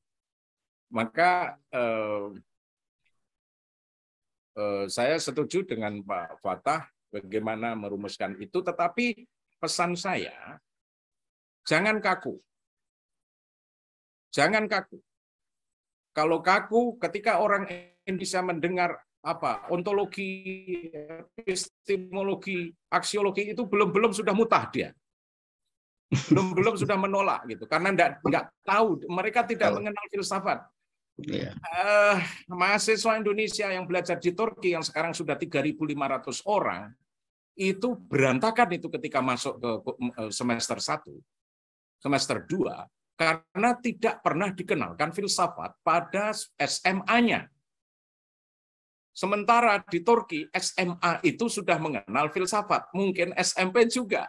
Maka saya setuju dengan Pak Fattah bagaimana merumuskan itu, tetapi pesan saya jangan kaku. Jangan kaku. Kalau kaku ketika orang Indonesia mendengar ontologi, epistemologi, aksiologi itu belum sudah mutah dia. Belum sudah menolak gitu karena enggak tahu, mereka tidak mengenal filsafat. Mahasiswa Indonesia yang belajar di Turki yang sekarang sudah 3.500 orang itu berantakan itu ketika masuk ke semester 1, semester 2 karena tidak pernah dikenalkan filsafat pada SMA-nya. Sementara di Turki, SMA itu sudah mengenal filsafat, mungkin SMP juga.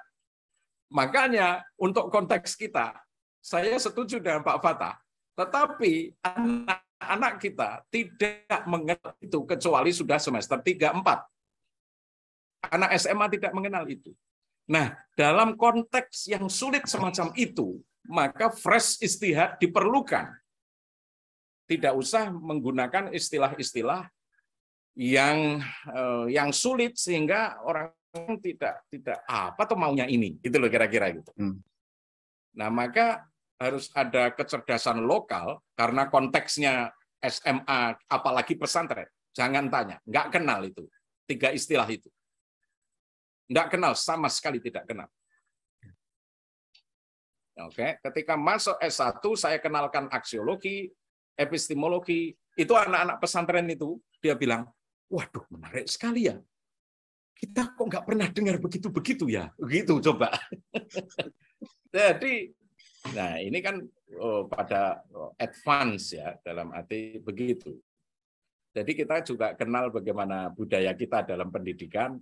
Makanya untuk konteks kita, saya setuju dengan Pak Fattah. Tetapi anak anak-anak kita tidak mengenal itu kecuali sudah semester 3, 4. Anak SMA tidak mengenal itu. Nah, dalam konteks yang sulit semacam itu, maka fresh istihad diperlukan. Tidak usah menggunakan istilah-istilah yang sulit sehingga orang tidak apa tuh maunya ini, itu loh kira-kira gitu. Nah, maka harus ada kecerdasan lokal karena konteksnya SMA, apalagi pesantren. Jangan tanya, nggak kenal itu 3 istilah itu. Nggak kenal, sama sekali tidak kenal. Oke, ketika masuk S1 saya kenalkan aksiologi, epistemologi, itu anak-anak pesantren itu dia bilang, waduh menarik sekali ya. Kita kok nggak pernah dengar begitu-begitu ya, begitu coba. Jadi, nah ini kan pada advance ya dalam arti begitu. Jadi kita juga kenal bagaimana budaya kita dalam pendidikan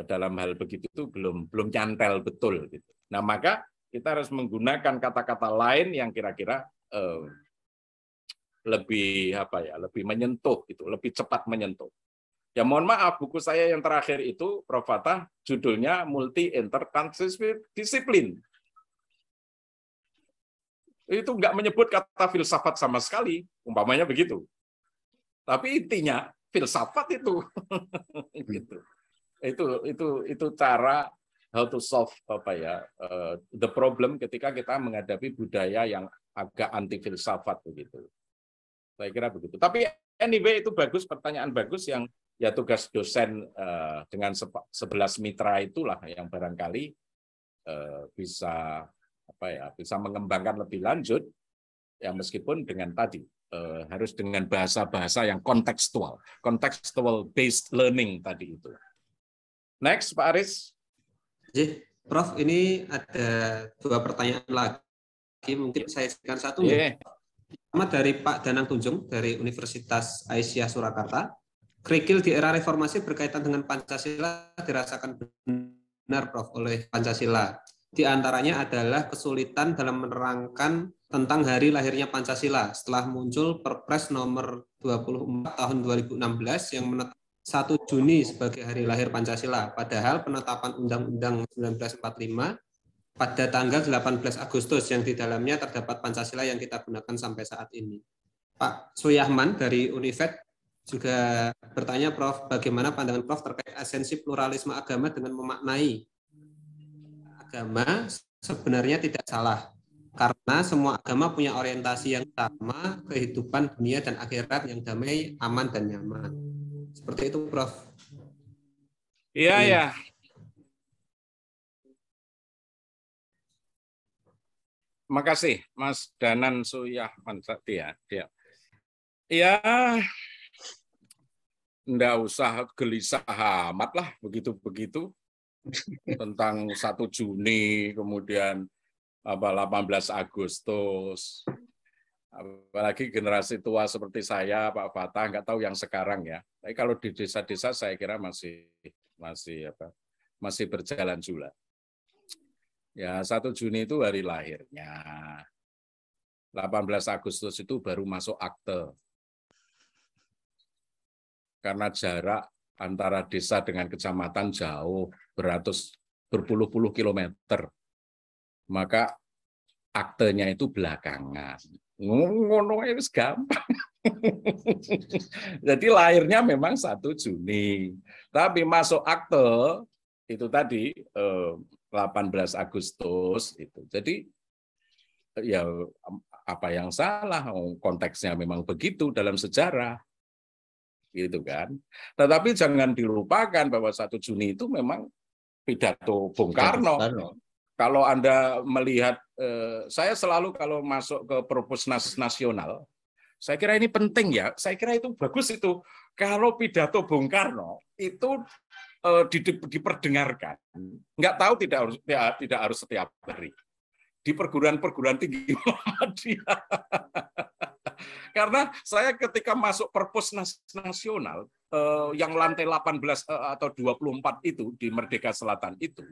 dalam hal begitu itu belum nyantel betul. Gitu. Nah maka kita harus menggunakan kata-kata lain yang kira-kira lebih lebih menyentuh gitu, lebih cepat menyentuh. Ya mohon maaf, buku saya yang terakhir itu Prof. Fatah judulnya Multi Interdisiplin. Itu nggak menyebut kata filsafat sama sekali, umpamanya begitu. Tapi intinya filsafat itu, gitu. Itu cara how to solve the problem ketika kita menghadapi budaya yang agak anti filsafat begitu. Saya kira begitu. Tapi anyway itu bagus, pertanyaan bagus yang ya tugas dosen dengan 11 mitra itulah yang barangkali bisa bisa mengembangkan lebih lanjut ya meskipun dengan tadi harus dengan bahasa-bahasa yang contextual based learning tadi itu. Next, Pak Aris. Prof, ini ada 2 pertanyaan lagi, mungkin saya siapkan satu. Pertama dari Pak Danang Tunjung dari Universitas Aisyah Surakarta. Kerikil di era reformasi berkaitan dengan Pancasila dirasakan benar, Prof, oleh Pancasila. Di antaranya adalah kesulitan dalam menerangkan tentang hari lahirnya Pancasila setelah muncul Perpres nomor 24 tahun 2016 yang menetapkan 1 Juni sebagai hari lahir Pancasila. Padahal penetapan Undang-Undang 1945 pada tanggal 18 Agustus yang di dalamnya terdapat Pancasila yang kita gunakan sampai saat ini. Pak Suyahman dari Univet juga bertanya, Prof, bagaimana pandangan Prof terkait esensi pluralisme agama dengan memaknai agama sebenarnya tidak salah karena semua agama punya orientasi yang sama, kehidupan dunia dan akhirat yang damai, aman dan nyaman. Seperti itu, Prof. Iya, ya. Makasih, Mas Danan Suyahman. Dia. Ya, enggak usah gelisah amat lah begitu-begitu tentang 1 Juni kemudian 18 Agustus. Apalagi generasi tua seperti saya, Pak Fatah, nggak tahu yang sekarang ya. Tapi kalau di desa-desa saya kira masih berjalan juga. Ya 1 Juni itu hari lahirnya. 18 Agustus itu baru masuk akte. Karena jarak antara desa dengan kecamatan jauh, berpuluh-puluh kilometer. Maka aktenya itu belakangan. Ngono itu gampang. Jadi lahirnya memang 1 Juni. Tapi masuk akte itu tadi 18 Agustus itu. Jadi ya apa yang salah? Konteksnya memang begitu dalam sejarah. Gitu kan. Tetapi jangan dilupakan bahwa 1 Juni itu memang pidato Bung Karno. Kalau Anda melihat, saya selalu kalau masuk ke Propusnas Nasional, saya kira ini penting ya, saya kira itu bagus itu. Kalau pidato Bung Karno itu diperdengarkan, nggak tahu tidak harus setiap hari. Di perguruan-perguruan tinggi Muhammadiyah. Karena saya ketika masuk Perpusnas Nasional, yang lantai 18 atau 24 itu di Merdeka Selatan itu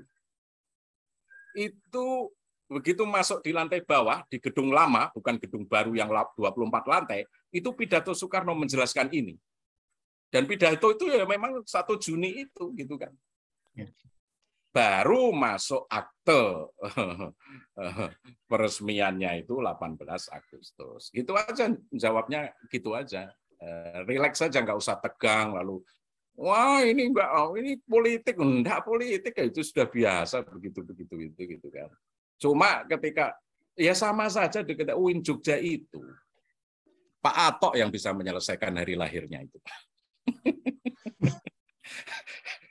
begitu masuk di lantai bawah, di gedung lama, bukan gedung baru yang 24 lantai, itu pidato Soekarno menjelaskan ini. Dan pidato itu ya memang 1 Juni itu, gitu kan. Baru masuk akte peresmiannya itu 18 Agustus. Gitu aja, jawabnya gitu aja. Relax saja, nggak usah tegang, lalu wah ini enggak, ini politik, enggak politik, itu sudah biasa begitu gitu kan. Cuma ketika ya sama saja dekat UIN Jogja itu Pak Atok yang bisa menyelesaikan hari lahirnya itu.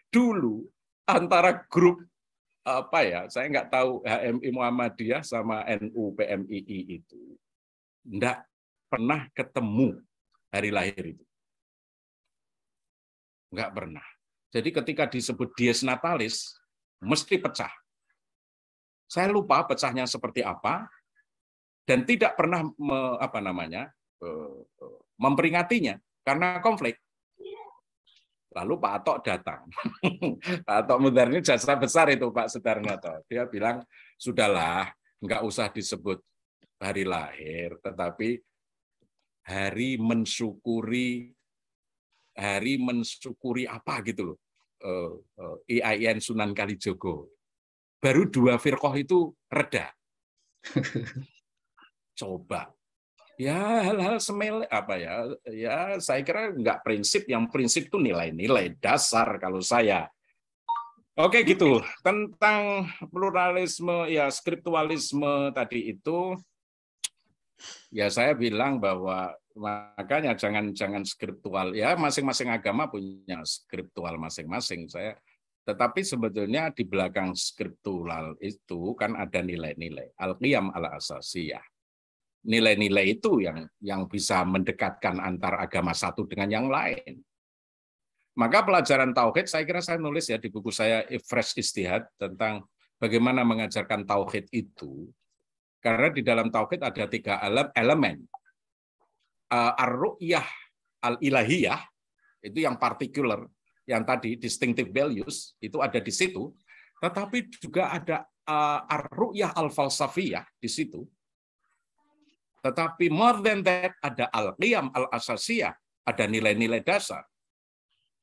Dulu antara grup apa ya, saya nggak tahu HMI Muhammadiyah sama NU PMII itu enggak pernah ketemu hari lahir itu. Enggak pernah. Jadi ketika disebut dies natalis, mesti pecah. Saya lupa pecahnya seperti apa, dan tidak pernah memperingatinya karena konflik. Lalu Pak Atok datang. Pak Atok Mudar ini jasa besar itu Pak Sudarnoto. Dia bilang, sudahlah, enggak usah disebut hari lahir, tetapi hari mensyukuri apa gitu loh, IAIN Sunan Kalijogo. Baru 2 firqoh itu reda. Coba, ya hal-hal semele apa ya saya kira nggak prinsip, yang prinsip itu nilai-nilai dasar kalau saya. Oke gitu, tentang pluralisme ya skriptualisme tadi itu, ya saya bilang bahwa makanya jangan skriptual, ya masing-masing agama punya skriptual masing-masing. Tetapi sebetulnya di belakang skriptual itu kan ada nilai-nilai al-qiyam al-asasiyah. Nilai-nilai itu yang bisa mendekatkan antar agama satu dengan yang lain. Maka pelajaran tauhid, saya kira saya nulis ya di buku saya Fresh Ijtihad tentang bagaimana mengajarkan tauhid itu. Karena di dalam tauhid ada 3 elemen. Ar-ru'yah al-ilahiyah, itu yang particular, yang tadi distinctive values, itu ada di situ. Tetapi juga ada ar-ru'yah al-falsafiyah di situ. Tetapi more than that, ada al-qiyam al-asasiyah, ada nilai-nilai dasar.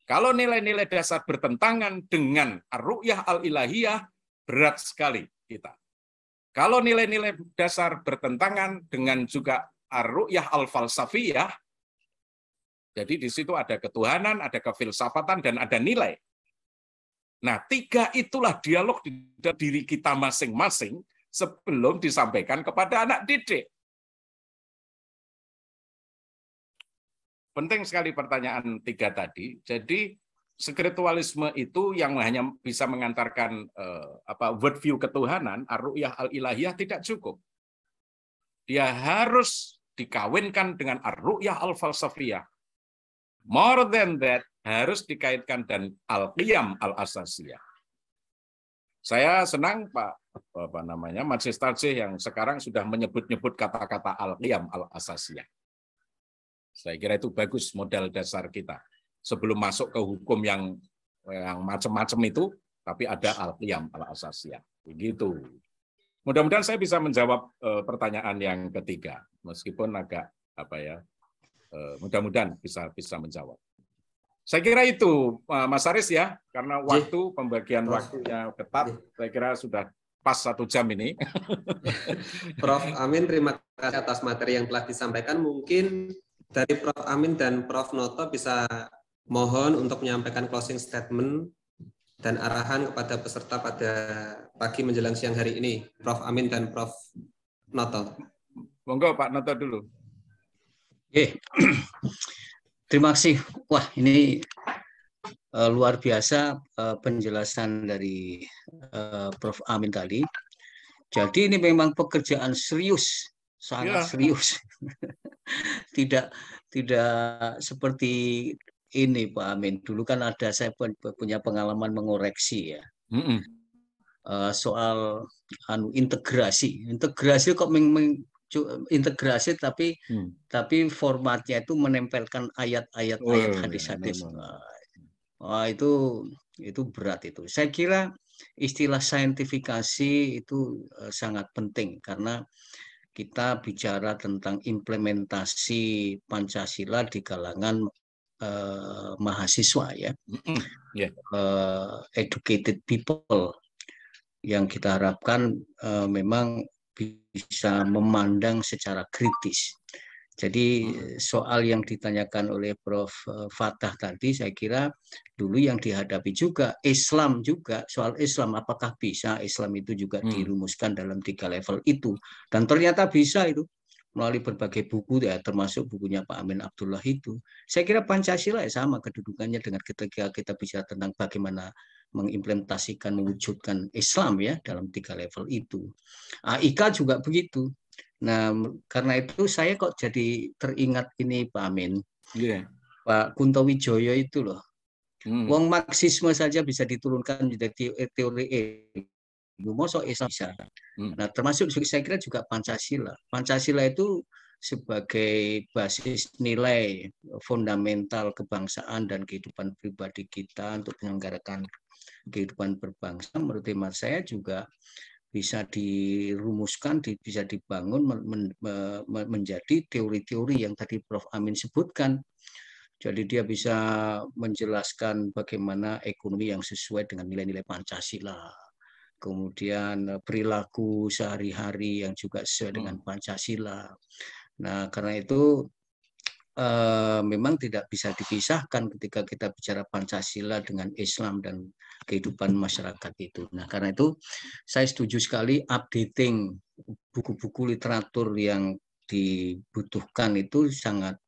Kalau nilai-nilai dasar bertentangan dengan ar-ru'yah al-ilahiyah, berat sekali kita. Kalau nilai-nilai dasar bertentangan dengan juga ar-ru'yah al-falsafiyah, jadi di situ ada ketuhanan, ada kefilsafatan, dan ada nilai. Nah, 3 itulah dialog di diri kita masing-masing sebelum disampaikan kepada anak didik. Penting sekali pertanyaan 3 tadi. Jadi spiritualisme itu yang hanya bisa mengantarkan world view ketuhanan, ar-ru'yah al-ilahiyah tidak cukup. Dia harus dikawinkan dengan ar-ru'yah al-falsafiyah. More than that, harus dikaitkan dan al-qiyam al-asasiyah. Saya senang Pak Majelis Tarjih yang sekarang sudah menyebut-nyebut kata-kata al-qiyam al-asasiyah. Saya kira itu bagus modal dasar kita. Sebelum masuk ke hukum yang macam-macam itu, tapi ada al-qiyam al-asasiyah. Begitu. Mudah-mudahan saya bisa menjawab pertanyaan yang ketiga, meskipun agak mudah-mudahan bisa menjawab. Saya kira itu Mas Aris ya, karena waktu pembagian waktunya ketat, saya kira sudah pas 1 jam ini. Prof. Amin, terima kasih atas materi yang telah disampaikan. Mungkin dari Prof. Amin dan Prof. Noto bisa mohon untuk menyampaikan closing statement dan arahan kepada peserta pada pagi menjelang siang hari ini. Prof. Amin dan Prof. Noto. Monggo Pak Noto dulu. Terima kasih. Wah, ini luar biasa penjelasan dari Prof. Amin tadi. Jadi ini memang pekerjaan serius, sangat serius. Tidak seperti ini Pak Amin. Dulu kan saya punya pengalaman mengoreksi ya. Soal integrasi. Integrasi kok integrasi tapi formatnya itu menempelkan ayat-ayat hadis-hadis. Itu berat itu. Saya kira istilah saintifikasi itu sangat penting karena kita bicara tentang implementasi Pancasila di kalangan mahasiswa ya, educated people yang kita harapkan memang bisa memandang secara kritis. Jadi soal yang ditanyakan oleh Prof. Fatah tadi, saya kira dulu yang dihadapi juga Islam juga, soal Islam, apakah bisa Islam itu juga dirumuskan dalam 3 level itu. Dan ternyata bisa itu, melalui berbagai buku, ya, termasuk bukunya Pak Amin Abdullah itu. Saya kira Pancasila ya sama kedudukannya dengan ketika kita bicara tentang bagaimana mengimplementasikan, mewujudkan Islam ya dalam 3 level itu. AIK juga begitu. Nah, karena itu saya kok jadi teringat ini Pak Amin, Pak Kunto Wijoyo itu loh. Wong Marxisme saja bisa diturunkan menjadi teori mosok Islam bisa. Nah, termasuk saya kira juga Pancasila. Pancasila itu sebagai basis nilai fundamental kebangsaan dan kehidupan pribadi kita untuk menyelenggarakan kehidupan berbangsa, menurut hemat saya juga bisa dirumuskan, bisa dibangun menjadi teori-teori yang tadi Prof. Amin sebutkan. Jadi dia bisa menjelaskan bagaimana ekonomi yang sesuai dengan nilai-nilai Pancasila. Kemudian perilaku sehari-hari yang juga sesuai dengan Pancasila. Nah, karena itu memang tidak bisa dipisahkan ketika kita bicara Pancasila dengan Islam dan kehidupan masyarakat itu. Nah, karena itu saya setuju sekali updating buku-buku literatur yang dibutuhkan itu sangat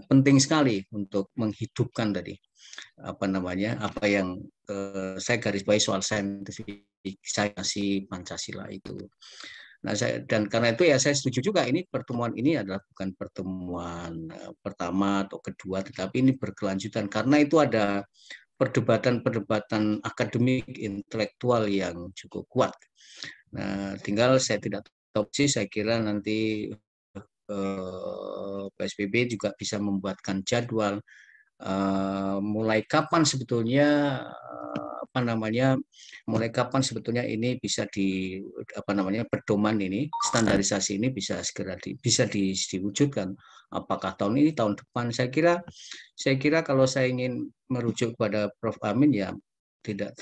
penting sekali untuk menghidupkan tadi apa yang saya garis bawahi soal saintifisasi Pancasila itu. Nah, dan karena itu ya saya setuju juga ini pertemuan ini adalah bukan pertemuan pertama atau kedua, tetapi ini berkelanjutan karena itu ada perdebatan perdebatan akademik intelektual yang cukup kuat. Nah, tinggal saya tidak tahu sih, saya kira nanti PSBB juga bisa membuatkan jadwal mulai kapan sebetulnya mulai kapan sebetulnya ini bisa pedoman ini, standarisasi ini bisa segera bisa diwujudkan. Apakah tahun ini, tahun depan? Saya kira kalau saya ingin merujuk pada Prof. Amin ya tidak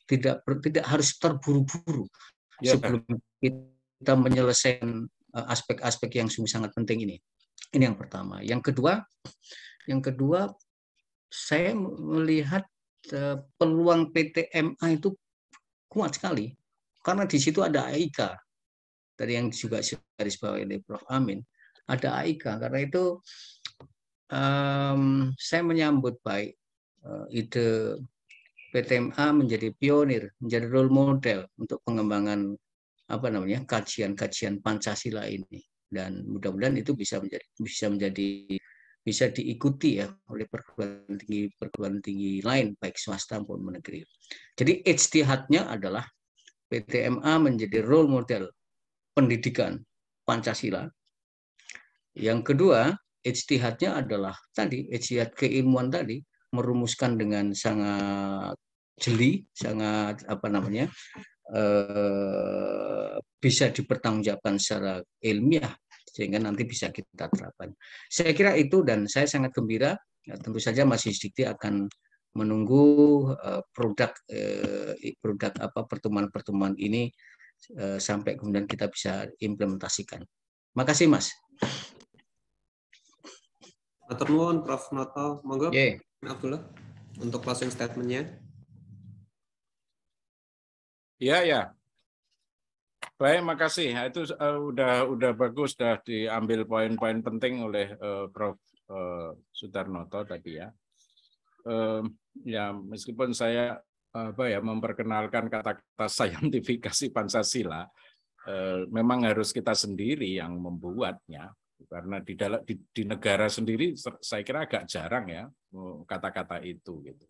tidak harus terburu-buru sebelum kita menyelesaikan aspek-aspek yang sangat penting ini. Ini yang pertama. Yang kedua, saya melihat peluang PTMA itu kuat sekali karena di situ ada AIK dari yang juga garis bawah oleh Prof. Amin, ada AIK. Karena itu saya menyambut baik ide PTMA menjadi pionir, menjadi role model untuk pengembangan kajian Pancasila ini, dan mudah-mudahan itu bisa diikuti ya oleh perguruan tinggi lain baik swasta maupun negeri. Jadi ijtihadnya adalah PTMA menjadi role model pendidikan Pancasila. Yang kedua, ijtihadnya adalah ijtihad keilmuan tadi, merumuskan dengan sangat jeli, sangat bisa dipertanggungjawabkan secara ilmiah sehingga nanti bisa kita terapkan. Saya kira itu, dan saya sangat gembira. Tentu saja Mas Yusdikti akan menunggu produk pertemuan-pertemuan ini sampai kemudian kita bisa implementasikan. Makasih Mas. Matur nuwun Prof. Noto, monggo Abdullah untuk closing statement-nya. Ya. Baik, makasih. Itu udah bagus, sudah diambil poin-poin penting oleh Prof. Sudarnoto tadi ya. Ya meskipun saya memperkenalkan kata-kata saintifikasi Pancasila, memang harus kita sendiri yang membuatnya, karena di negara sendiri saya kira agak jarang ya kata-kata itu gitu.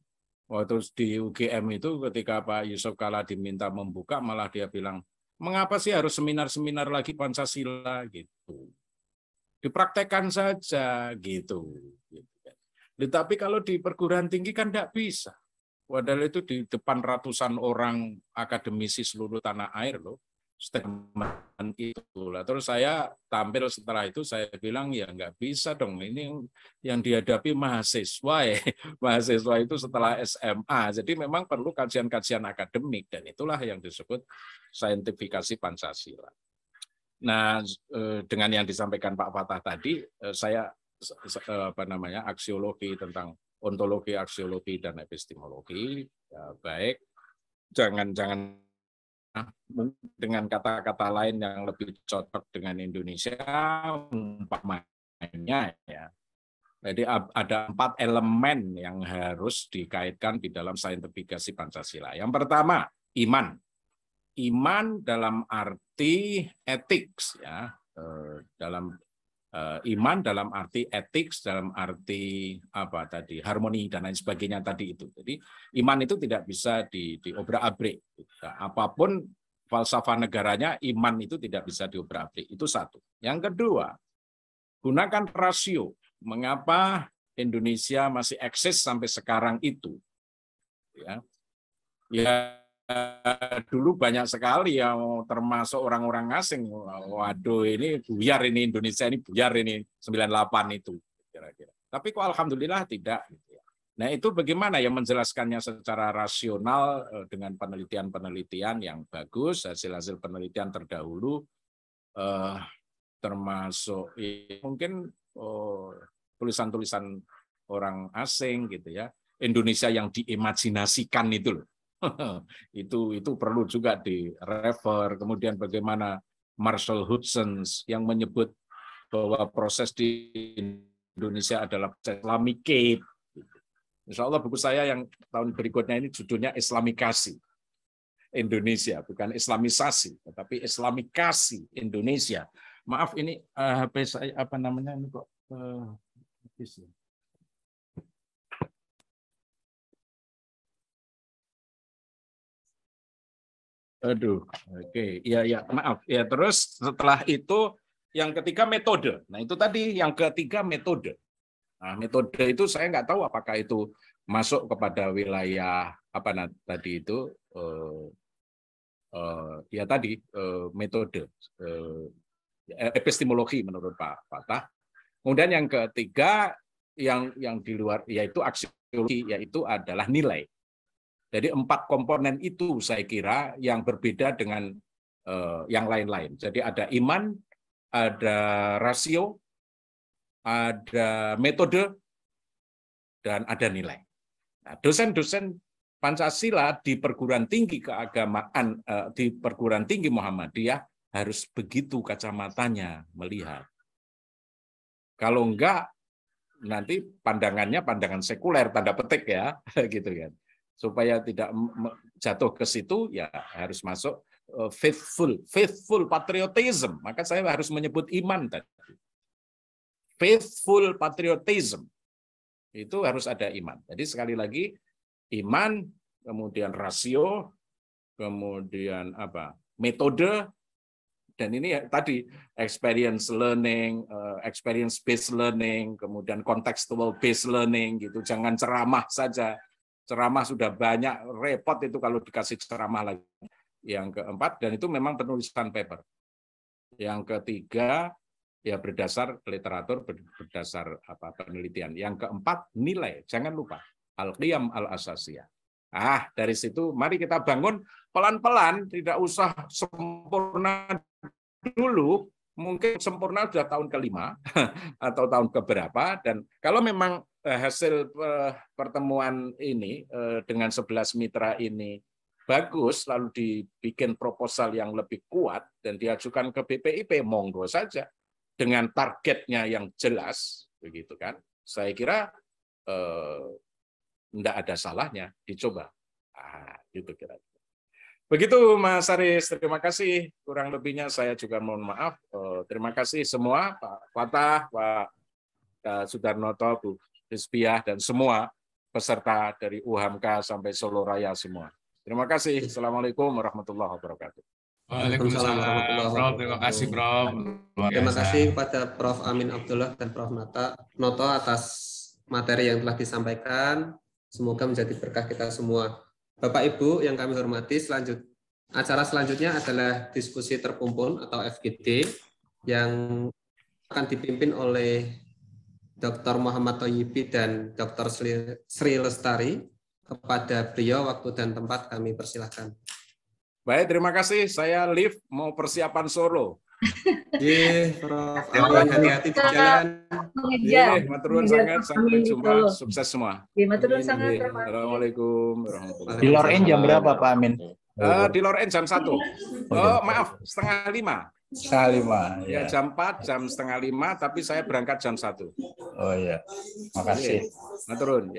Waktu di UGM itu ketika Pak Yusuf Kala diminta membuka, malah dia bilang, mengapa sih harus seminar-seminar lagi Pancasila gitu? Dipraktekkan saja gitu. Tapi kalau di perguruan tinggi kan tidak bisa. Padahal itu di depan ratusan orang akademisi seluruh tanah air loh, statement itu lah. Terus saya tampil setelah itu, saya bilang ya nggak bisa dong, ini yang dihadapi mahasiswa ya. Mahasiswa itu setelah SMA, jadi memang perlu kajian-kajian akademik, dan itulah yang disebut saintifikasi Pancasila. Nah, dengan yang disampaikan Pak Fatah tadi, saya aksiologi tentang ontologi, aksiologi, dan epistemologi, ya, baik, jangan dengan kata-kata lain yang lebih cocok dengan Indonesia, umpamanya ya. Jadi ada 4 elemen yang harus dikaitkan di dalam saintifikasi Pancasila. Yang pertama, iman. Iman dalam arti etik, ya, dalam iman dalam arti etik, dalam arti apa tadi, harmoni dan lain sebagainya tadi itu. Jadi iman itu tidak bisa diobrak-abrik. Apapun falsafah negaranya, iman itu tidak bisa diobrak-abrik. Itu satu. Yang kedua, gunakan rasio. Mengapa Indonesia masih eksis sampai sekarang itu? Ya, dulu banyak sekali yang termasuk orang-orang asing. Waduh, ini buyar ini Indonesia, ini buyar ini 98 itu kira-kira. Tapi kok alhamdulillah tidak. Nah, itu bagaimana yang menjelaskannya secara rasional dengan penelitian-penelitian yang bagus, hasil-hasil penelitian terdahulu, termasuk mungkin tulisan-tulisan orang asing gitu ya. Indonesia yang diimajinasikan itu loh. itu perlu juga direfer. Kemudian bagaimana Marshall Hudson yang menyebut bahwa proses di Indonesia adalah proses Islamicate. Insya Allah buku saya yang tahun berikutnya ini judulnya Islamikasi Indonesia, bukan Islamisasi, tetapi Islamikasi Indonesia. Maaf ini HP saya apa namanya ini kok aduh, oke, ya, maaf. Ya, terus setelah itu yang ketiga metode. Nah, itu tadi yang ketiga metode. Nah, metode itu saya nggak tahu apakah itu masuk kepada wilayah apa tadi itu ya tadi metode epistemologi menurut Pak Fatah. Kemudian yang ketiga yang di luar yaitu aksiologi, yaitu adalah nilai. Jadi 4 komponen itu saya kira yang berbeda dengan yang lain-lain. Jadi ada iman, ada rasio, ada metode, dan ada nilai. Nah, dosen-dosen Pancasila di perguruan tinggi keagamaan, di perguruan tinggi Muhammadiyah harus begitu kacamatanya melihat. Kalau enggak, nanti pandangannya pandangan sekuler, tanda petik ya, gitu kan. Supaya tidak jatuh ke situ, ya harus masuk faithful patriotism. Maka saya harus menyebut iman tadi. Faithful patriotism. Itu harus ada iman. Jadi sekali lagi, iman, kemudian rasio, kemudian apa? Metode, dan ini tadi experience learning, experience based learning, kemudian contextual based learning gitu. Jangan ceramah saja. Ceramah sudah banyak, repot itu kalau dikasih ceramah lagi. Yang keempat, dan itu memang penulisan paper. Yang ketiga, ya berdasar literatur, berdasar apa penelitian. Yang keempat, nilai. Jangan lupa, al-qiyam al-asasiyah. Dari situ mari kita bangun pelan-pelan, tidak usah sempurna dulu. Mungkin sempurna sudah tahun ke-5 atau tahun keberapa. Dan kalau memang hasil pertemuan ini dengan 11 mitra ini bagus, lalu dibikin proposal yang lebih kuat dan diajukan ke BPIP, monggo saja dengan targetnya yang jelas, begitu kan? Saya kira tidak ada salahnya dicoba. Gitu kira-kira. Begitu Mas Aris, terima kasih. Kurang lebihnya saya juga mohon maaf. Terima kasih semua, Pak Fatah, Pak Sudarnoto, Bu Rizpiah, dan semua peserta dari UHAMKA sampai Solo Raya semua. Terima kasih. Assalamualaikum warahmatullahi wabarakatuh. Waalaikumsalam warahmatullahi wabarakatuh. Terima kasih, Prof. Terima kasih kepada Prof. Amin Abdullah dan Prof. Noto atas materi yang telah disampaikan. Semoga menjadi berkah kita semua. Bapak Ibu yang kami hormati, acara selanjutnya adalah diskusi terkumpul atau FGD yang akan dipimpin oleh Dr. Muhammad Thayyibi dan Dr. Sri Lestari. Kepada beliau waktu dan tempat kami persilahkan. Baik, terima kasih. Saya live mau persiapan Solo. Iya, Prof. Hati-hati di jalan. Iya, matur nuwun sangat. Sampai jumpa. Sukses semua. Matur nuwun sangat. Assalamualaikum warahmatullahi Di Loren jam berapa Pak Amin? Di Loren jam 1. Maaf, setengah 5. Setengah 5. Ya, jam 4, jam setengah 5, tapi saya berangkat jam 1. Oh iya. Makasih. Matur nuwun.